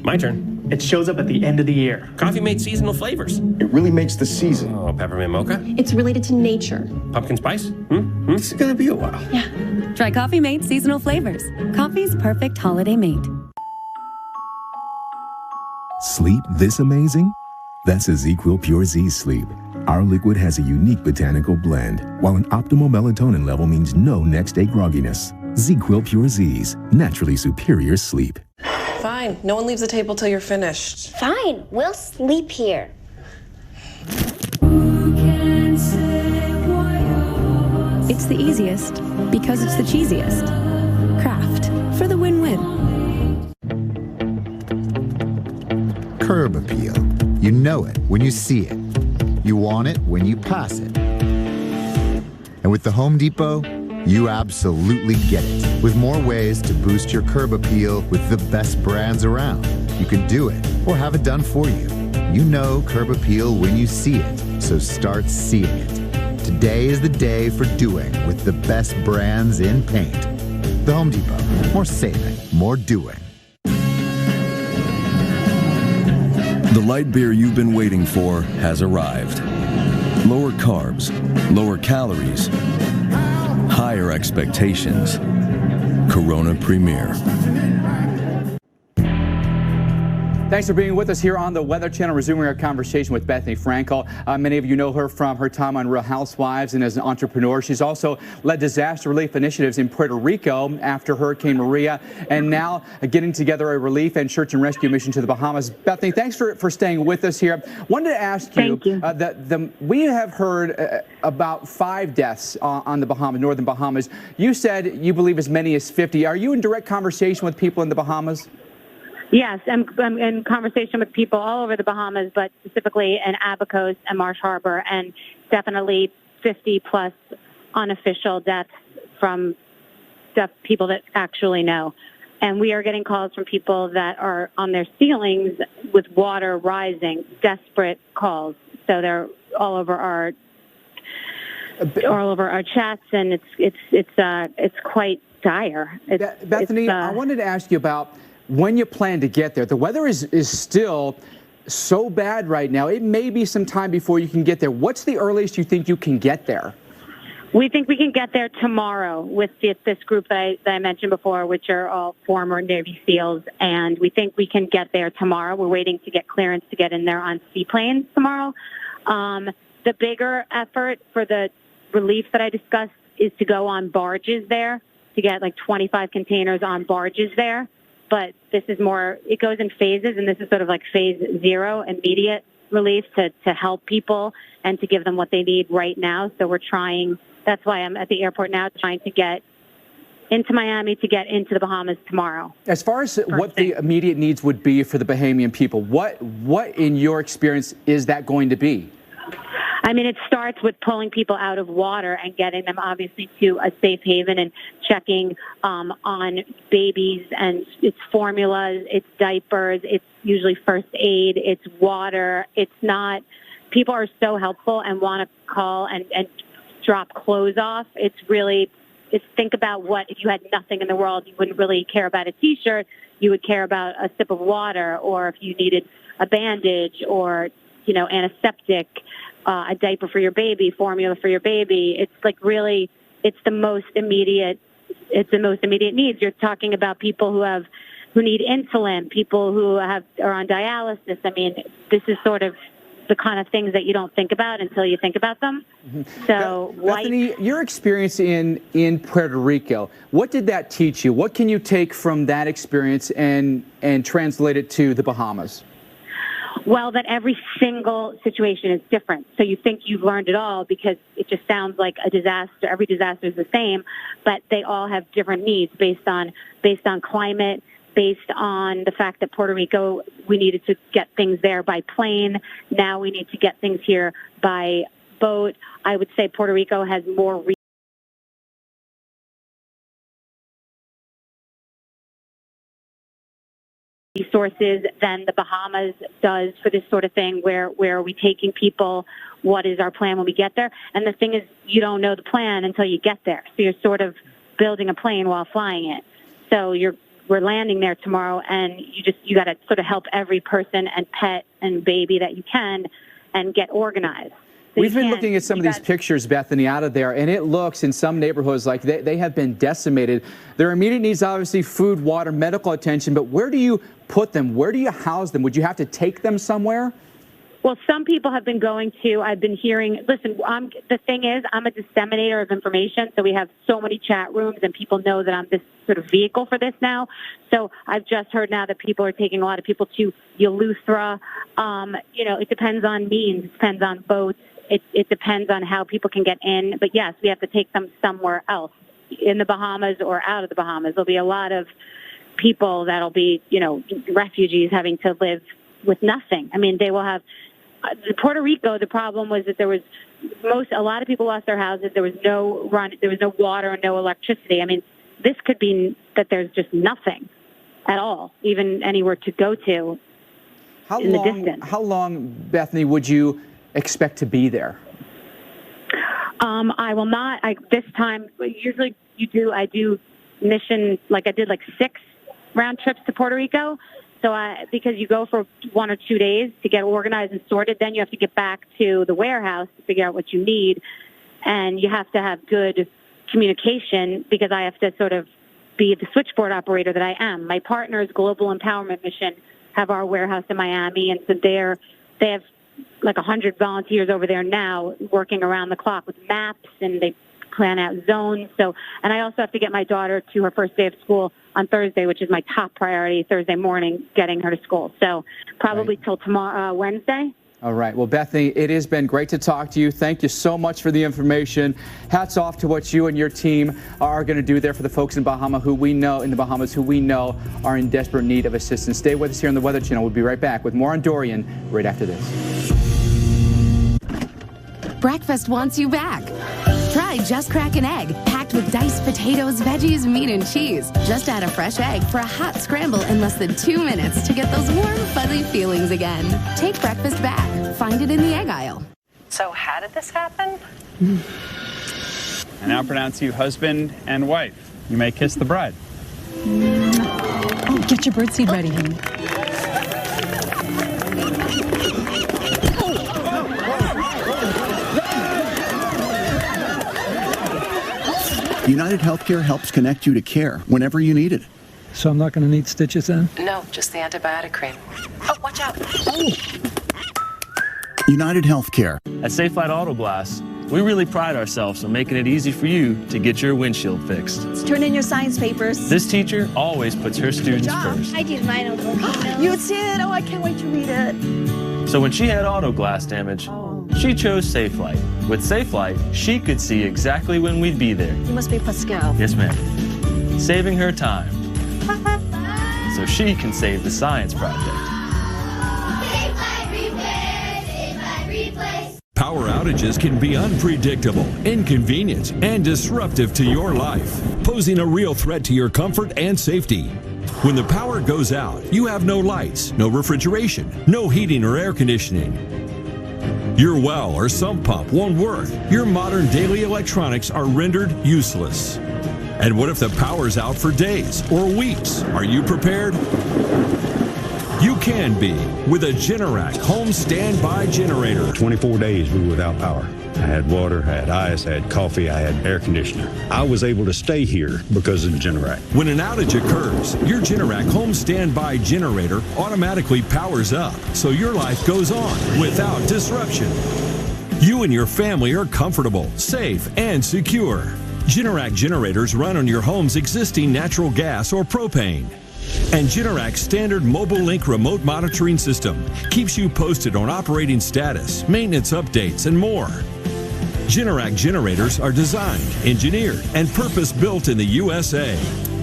My turn. It shows up at the end of the year. Coffee Mate seasonal flavors. It really makes the season. Oh, peppermint mocha? It's related to nature. Pumpkin spice? This is gonna be a while. Yeah. Try Coffee Mate seasonal flavors. Coffee's perfect holiday mate. Sleep this amazing? That's a ZzzQuil Pure Z Sleep. Our liquid has a unique botanical blend, while an optimal melatonin level means no next-day grogginess. ZzzQuil Pure Z's, naturally superior sleep. Fine. No one leaves the table till you're finished. Fine. We'll sleep here. It's the easiest because it's the cheesiest. Kraft for the win-win. Curb appeal. You know it when you see it. You want it when you pass it. And with the Home Depot, you absolutely get it. With more ways to boost your curb appeal with the best brands around. You can do it or have it done for you. You know curb appeal when you see it, so start seeing it. Today is the day for doing with the best brands in paint. The Home Depot. More saving, more doing. The light beer you've been waiting for has arrived. Lower carbs, lower calories, higher expectations. Corona Premier. Thanks for being with us here on the Weather Channel, resuming our conversation with Bethany Frankel. Many of you know her from her time on Real Housewives and as an entrepreneur. She's also led disaster relief initiatives in Puerto Rico after Hurricane Maria, and now getting together a relief and search and rescue mission to the Bahamas. Bethany, thanks for staying with us here. Wanted to ask you, we have heard about 5 deaths on the Bahamas, northern Bahamas. You said you believe as many as 50. Are you in direct conversation with people in the Bahamas? Yes, I'm in conversation with people all over the Bahamas, but specifically in Abacos and Marsh Harbor, and definitely 50-plus unofficial deaths from people that actually know. And we are getting calls from people that are on their ceilings with water rising, desperate calls. So they're all over our chats, and it's quite dire. Bethany, I wanted to ask you about when you plan to get there. The weather is still so bad right now. It may be some time before you can get there. What's the earliest you think you can get there? We think we can get there tomorrow with this group that I mentioned before, which are all former Navy SEALs, and we think we can get there tomorrow. We're waiting to get clearance to get in there on seaplanes tomorrow. The bigger effort for the relief that I discussed is to go on barges there, to get like 25 containers on barges there. But this is more, it goes in phases, and this is sort of like phase 0, immediate relief to help people and to give them what they need right now. So we're trying. That's why I'm at the airport now, trying to get into Miami to get into the Bahamas tomorrow. As far as what the immediate needs would be for the Bahamian people, what in your experience is that going to be? I mean, it starts with pulling people out of water and getting them obviously to a safe haven and checking on babies and it's formulas, it's diapers, it's usually first aid, it's water. It's not, people are so helpful and want to call and drop clothes off. It's think about what, if you had nothing in the world, you wouldn't really care about a T-shirt, you would care about a sip of water, or if you needed a bandage or, antiseptic, a diaper for your baby, formula for your baby. It's like really, it's the most immediate needs. You're talking about people who need insulin, people who are on dialysis. I mean, this is sort of the kind of things that you don't think about until you think about them. Mm-hmm. So, Bethany, your experience in Puerto Rico, what did that teach you? What can you take from that experience and translate it to the Bahamas? Well, that every single situation is different. So you think you've learned it all because it just sounds like a disaster. Every disaster is the same, but they all have different needs based on climate, based on the fact that Puerto Rico, we needed to get things there by plane. Now we need to get things here by boat. I would say Puerto Rico has more resources than the Bahamas does for this sort of thing. Where are we taking people? What is our plan when we get there? And the thing is, you don't know the plan until you get there. So you're sort of building a plane while flying it. So we're landing there tomorrow, and you got to sort of help every person and pet and baby that you can and get organized. So we've been looking at some of these pictures, Bethany, out of there, and it looks in some neighborhoods like they have been decimated. Their immediate needs, obviously, food, water, medical attention, but where do you put them? Where do you house them? Would you have to take them somewhere? Well, some people have been going to, I've been hearing, listen, the thing is, I'm a disseminator of information, so we have so many chat rooms, and people know that I'm this sort of vehicle for this now. So I've just heard now that people are taking a lot of people to Eleuthera. It depends on means, it depends on boats, it depends on how people can get in. But yes, we have to take them somewhere else, in the Bahamas or out of the Bahamas. There'll be a lot of people that'll be, refugees having to live with nothing. I mean, they will have, Puerto Rico, the problem was that a lot of people lost their houses. There was no water and no electricity. I mean, this could be that there's just nothing at all, even anywhere to go to in the distance. How long, Bethany, would you expect to be there? I will not. This time, usually I do mission, I did 6 round trips to Puerto Rico. So because you go for 1 or 2 days to get organized and sorted, then you have to get back to the warehouse to figure out what you need. And you have to have good communication because I have to sort of be the switchboard operator that I am. My partner's Global Empowerment Mission have our warehouse in Miami, and so they have 100 volunteers over there now working around the clock with maps, and they plan out zones. So, and I also have to get my daughter to her first day of school on Thursday, which is my top priority, Thursday morning, getting her to school. So probably till tomorrow, Wednesday. All right. Well, Bethany, it has been great to talk to you. Thank you so much for the information. Hats off to what you and your team are going to do there for the folks in the Bahamas who we know are in desperate need of assistance. Stay with us here on the Weather Channel. We'll be right back with more on Dorian right after this. Breakfast wants you back. Try Just Crack an Egg, packed with diced potatoes, veggies, meat, and cheese. Just add a fresh egg for a hot scramble in less than 2 minutes to get those warm, fuzzy feelings again. Take breakfast back. Find it in the egg aisle. So how did this happen? I now pronounce you husband and wife. You may kiss the bride. Oh, get your birdseed ready, honey. United Healthcare helps connect you to care whenever you need it. So I'm not going to need stitches then? No, just the antibiotic cream. Oh, watch out. Oh. United Healthcare. At Safe Light Auto Glass, we really pride ourselves on making it easy for you to get your windshield fixed. Turn in your science papers. This teacher always puts her students first. I did mine over. You did? Oh, I can't wait to read it. So when she had auto glass damage, she chose Safelite. With Safelite, she could see exactly when we'd be there. You must be Pascal. Yes, ma'am. Saving her time. So she can save the science project. Power outages can be unpredictable, inconvenient, and disruptive to your life, posing a real threat to your comfort and safety. When the power goes out, you have no lights, no refrigeration, no heating or air conditioning. Your well or sump pump won't work. Your modern daily electronics are rendered useless. And what if the power's out for days or weeks? Are you prepared? You can be with a Generac home standby generator. 24 days we were without power. I had water, I had ice, I had coffee, I had air conditioner. I was able to stay here because of Generac. When an outage occurs, your Generac home standby generator automatically powers up, so your life goes on without disruption. You and your family are comfortable, safe, and secure. Generac generators run on your home's existing natural gas or propane. And Generac's standard Mobile Link remote monitoring system keeps you posted on operating status, maintenance updates, and more. Generac generators are designed, engineered, and purpose-built in the USA.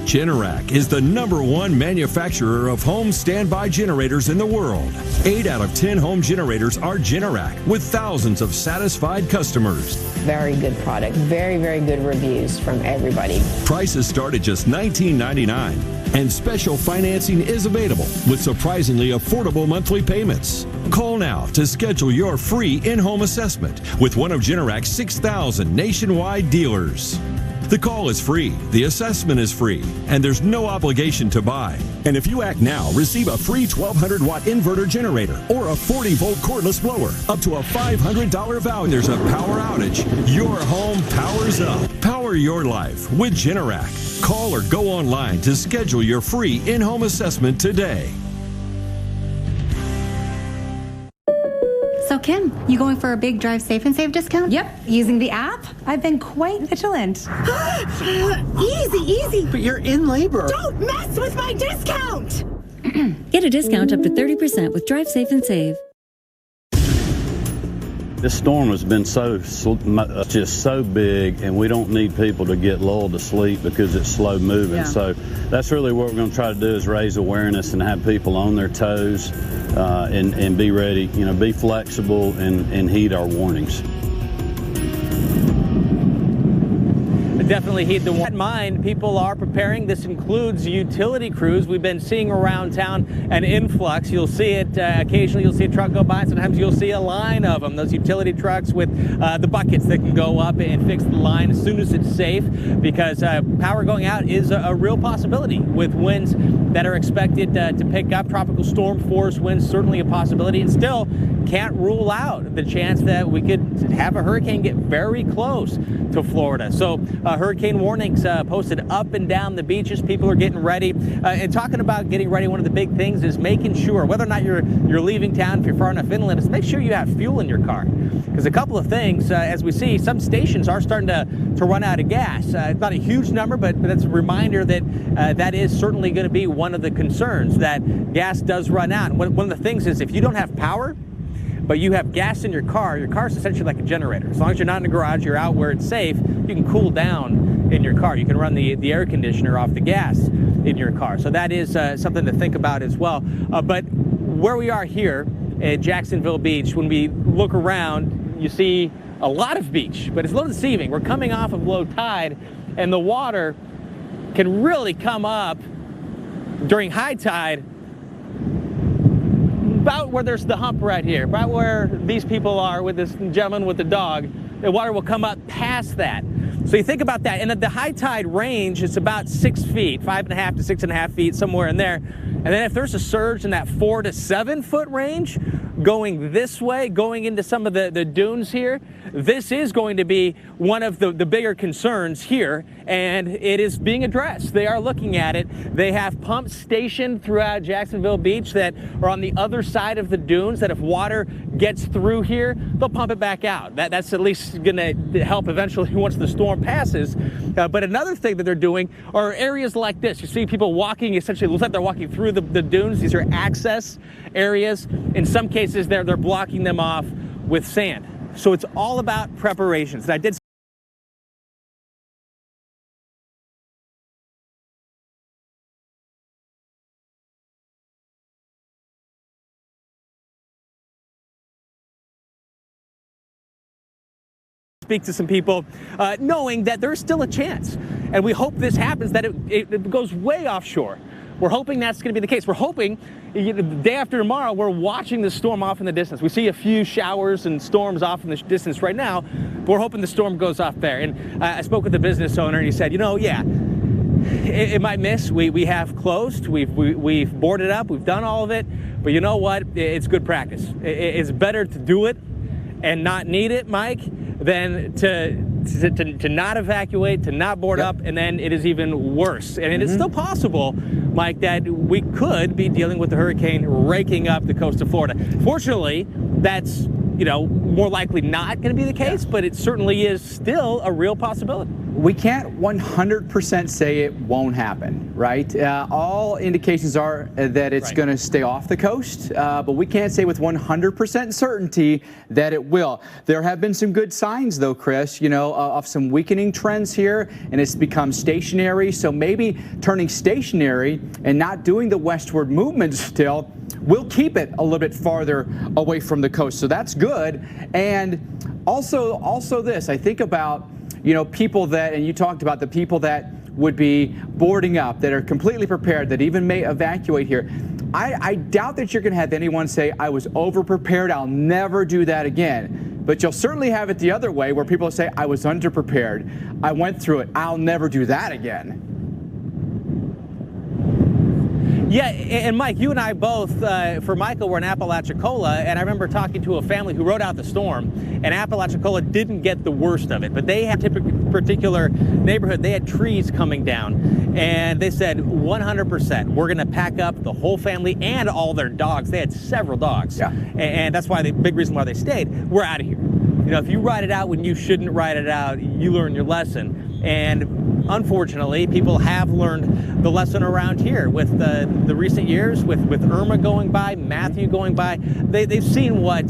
Generac is the #1 manufacturer of home standby generators in the world. 8 out of 10 home generators are Generac, with thousands of satisfied customers. Very good product. Very, very good reviews from everybody. Prices start at just $19.99, and special financing is available with surprisingly affordable monthly payments. Call now to schedule your free in-home assessment with one of Generac's 6,000 nationwide dealers. The call is free, the assessment is free, and there's no obligation to buy. And if you act now, receive a free 1,200-watt inverter generator or a 40-volt cordless blower, up to a $500 value. There's a power outage. Your home powers up. Power your life with Generac. Call or go online to schedule your free in-home assessment today. So Kim, you going for a big Drive Safe and Save discount? Yep, using the app. I've been quite vigilant. Easy. But you're in labor. Don't mess with my discount! Get a discount up to 30% with Drive Safe and Save. This storm has been just so big, and we don't need people to get lulled to sleep because it's slow moving. Yeah. So that's really what we're going to try to do, is raise awareness and have people on their toes and be ready, be flexible and heed our warnings. Definitely heed the warning. Mind, people are preparing. This includes utility crews. We've been seeing around town an influx. You'll see it occasionally. You'll see a truck go by. Sometimes you'll see a line of them. Those utility trucks with the buckets that can go up and fix the line as soon as it's safe, because power going out is a real possibility with winds that are expected to pick up. Tropical storm force winds certainly a possibility, and still can't rule out the chance that we could have a hurricane get very close to Florida. So hurricane warnings posted up and down the beaches. People are getting ready. And talking about getting ready, one of the big things is making sure, whether or not you're leaving town, if you're far enough inland, is make sure you have fuel in your car. Because a couple of things, as we see, some stations are starting to run out of gas. Not a huge number, but that's a reminder that that is certainly going to be one of the concerns, that gas does run out. And one of the things is, if you don't have power, but you have gas in your car is essentially like a generator. As long as you're not in the garage, you're out where it's safe, you can cool down in your car. You can run the air conditioner off the gas in your car. So that is something to think about as well. But where we are here at Jacksonville Beach, when we look around, you see a lot of beach, but it's a little deceiving. We're coming off of low tide, and the water can really come up during high tide about where there's the hump right here, about where these people are with this gentleman with the dog. The water will come up past that. So you think about that. And at the high tide range, it's about 6 feet, 5.5 to 6.5 feet, somewhere in there. And then if there's a surge in that 4 to 7 foot range, going this way, going into some of the dunes here, this is going to be one of the bigger concerns here, and it is being addressed. They are looking at it. They have pumps stationed throughout Jacksonville Beach that are on the other side of the dunes, that if water gets through here, they'll pump it back out. That's at least going to help eventually once the storm passes. But another thing that they're doing are areas like this. You see people walking, essentially, it looks like they're walking through the dunes. These are access areas. In some cases, they're blocking them off with sand. So it's all about preparations. And I did speak to some people, knowing that there's still a chance. And we hope this happens, that it goes way offshore. We're hoping that's going to be the case. We're hoping the day after tomorrow, we're watching the storm off in the distance. We see a few showers and storms off in the distance right now, but we're hoping the storm goes off there. And I spoke with the business owner, and he said, yeah, it might miss. We have closed. We've boarded up. We've done all of it. But you know what? It's good practice. It's better to do it and not need it, Mike, than to not evacuate, to not board up, and then it is even worse. And it is still possible, Mike, that we could be dealing with the hurricane raking up the coast of Florida. Fortunately, that's more likely not going to be the case, but it certainly is still a real possibility. We can't 100% say it won't happen, right? All indications are that it's going to stay off the coast, but we can't say with 100% certainty that it will. There have been some good signs, though, Chris, of some weakening trends here, and it's become stationary. So maybe turning stationary and not doing the westward movement still will keep it a little bit farther away from the coast. So that's good. And also this, I think about people that, and you talked about the people that would be boarding up, that are completely prepared, that even may evacuate here. I doubt that you're going to have anyone say, I was over-prepared, I'll never do that again. But you'll certainly have it the other way, where people say, I was under-prepared, I went through it, I'll never do that again. Yeah, and Mike, you and I both, for Michael, were in Apalachicola, and I remember talking to a family who rode out the storm, and Apalachicola didn't get the worst of it, but they had a particular neighborhood, they had trees coming down, and they said 100%, we're going to pack up the whole family and all their dogs. They had several dogs, and that's why the big reason why they stayed. We're out of here. If you ride it out when you shouldn't ride it out, you learn your lesson. And unfortunately, people have learned the lesson around here with the recent years, with Irma going by, Matthew going by. They've seen what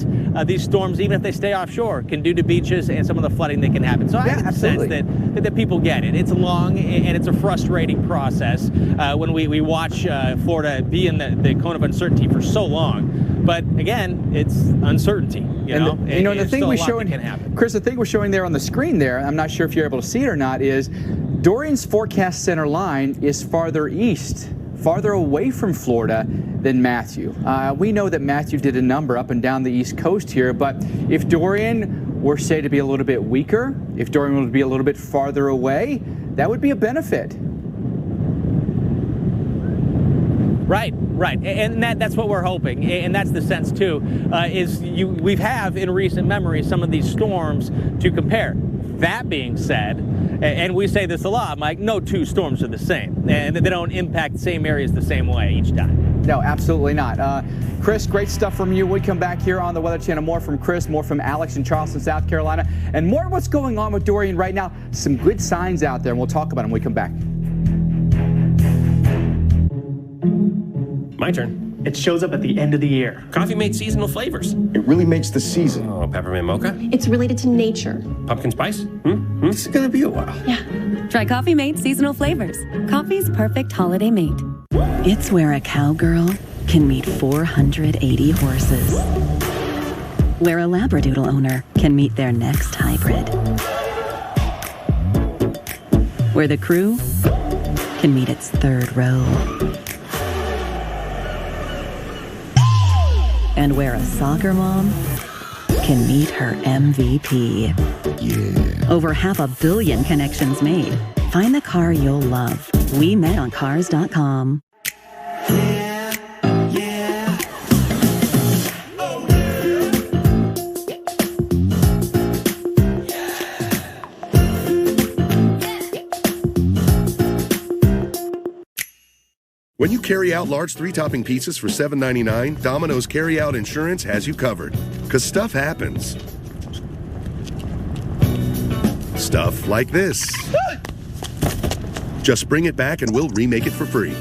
these storms, even if they stay offshore, can do to beaches and some of the flooding that can happen. So I have a sense that people get it. It's long and it's a frustrating process when we watch Florida be in the cone of uncertainty for so long. But again, it's uncertainty. The thing we're showing, Chris, the thing we're showing there on the screen there, I'm not sure if you're able to see it or not, is Dorian's forecast center line is farther east, farther away from Florida than Matthew. We know that Matthew did a number up and down the East Coast here, but if Dorian were, say, to be a little bit weaker, if Dorian would be a little bit farther away, that would be a benefit. Right, and that's what we're hoping, and that's the sense too. We have in recent memory some of these storms to compare. That being said, and we say this a lot, Mike, no two storms are the same, and they don't impact the same areas the same way each time. No, absolutely not. Chris, great stuff from you. We come back here on the Weather Channel. More from Chris, more from Alex in Charleston, South Carolina, and more of what's going on with Dorian right now. Some good signs out there, and we'll talk about them when we come back. My turn. It shows up at the end of the year. Coffee Mate seasonal flavors. It really makes the season. Oh, peppermint mocha? It's related to nature. Pumpkin spice? This is gonna be a while. Yeah. Try Coffee Mate seasonal flavors. Coffee's perfect holiday mate. It's where a cowgirl can meet 480 horses. Where a Labradoodle owner can meet their next hybrid. Where the crew can meet its third row. And where a soccer mom can meet her MVP. Yeah. Over 500 million connections made. Find the car you'll love. We met on cars.com. When you carry out large 3-topping pizzas for $7.99, Domino's Carry-Out Insurance has you covered. Because stuff happens. Stuff like this. Just bring it back and we'll remake it for free.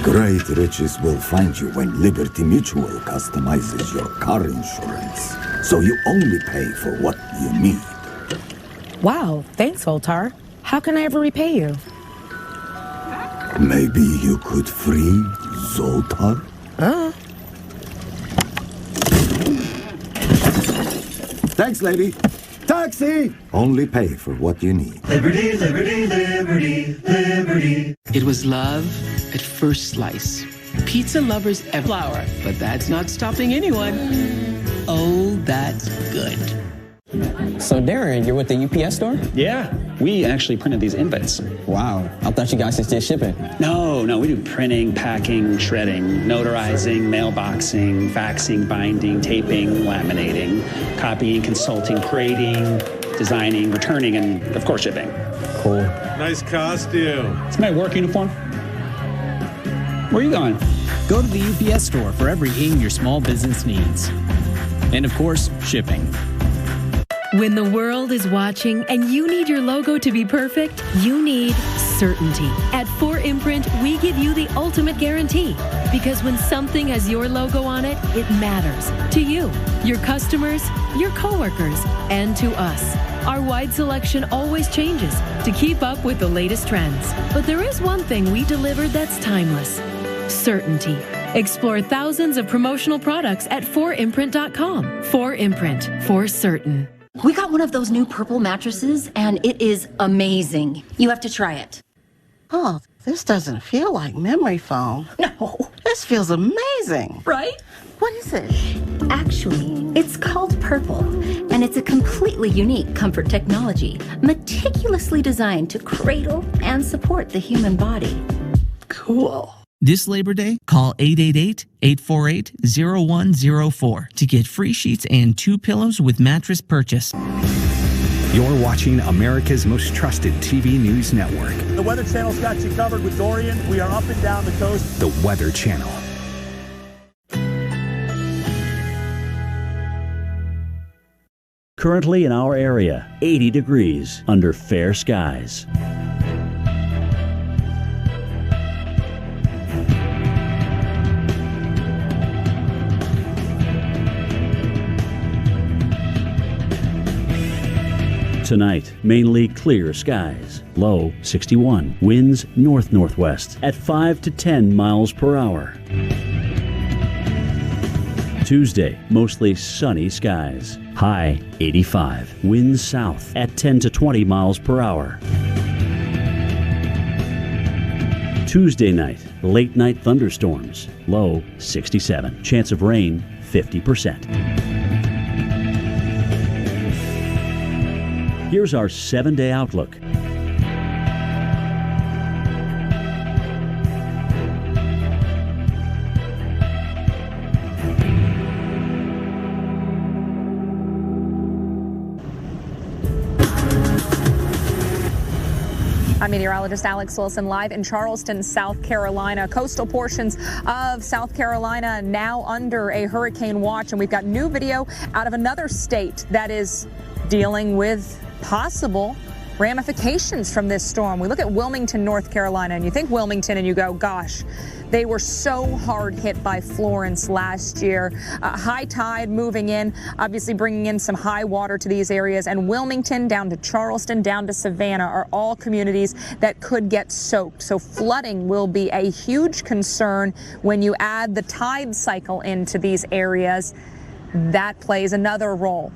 Great riches will find you when Liberty Mutual customizes your car insurance, so you only pay for what you need. Wow, thanks, Voltar. How can I ever repay you? Maybe you could free Zoltar? Thanks, lady. Taxi! Only pay for what you need. Liberty, liberty, liberty, liberty. It was love at first slice. Pizza lovers ever flour, but that's not stopping anyone. Oh, that's good. So, Darian, you're with the UPS store? Yeah, we actually printed these invites. Wow, I thought you guys just did shipping. No, we do printing, packing, shredding, notarizing, mailboxing, faxing, binding, taping, laminating, copying, consulting, creating, designing, returning, and, of course, shipping. Cool. Nice costume. It's my work uniform. Where are you going? Go to the UPS store for everything your small business needs. And, of course, shipping. When the world is watching and you need your logo to be perfect, you need certainty. At 4imprint, we give you the ultimate guarantee. Because when something has your logo on it, it matters to you, your customers, your coworkers, and to us. Our wide selection always changes to keep up with the latest trends. But there is one thing we delivered that's timeless: certainty. Explore thousands of promotional products at 4imprint.com. 4imprint, for certain. We got one of those new purple mattresses, and it is amazing. You have to try it. Oh, this doesn't feel like memory foam. No. This feels amazing. Right? What is it? Actually, it's called Purple, and it's a completely unique comfort technology, meticulously designed to cradle and support the human body. Cool. This Labor Day, call 888-848-0104 to get free sheets and 2 pillows with mattress purchase. You're watching America's most trusted TV news network. The Weather Channel's got you covered with Dorian. We are up and down the coast. The Weather Channel. Currently in our area, 80 degrees under fair skies. Tonight, mainly clear skies. Low 61. Winds north-northwest at 5 to 10 miles per hour. Tuesday, mostly sunny skies. High 85. Winds south at 10 to 20 miles per hour. Tuesday night, late night thunderstorms. Low 67. Chance of rain 50%. Here's our 7-day outlook. I'm meteorologist Alex Wilson live in Charleston, South Carolina. Coastal portions of South Carolina now under a hurricane watch, and we've got new video out of another state that is dealing with possible ramifications from this storm. We look at Wilmington, North Carolina, and you think Wilmington and you go, gosh, they were so hard hit by Florence last year. High tide moving in, obviously bringing in some high water to these areas, and Wilmington down to Charleston, down to Savannah are all communities that could get soaked. So flooding will be a huge concern when you add the tide cycle into these areas. That plays another role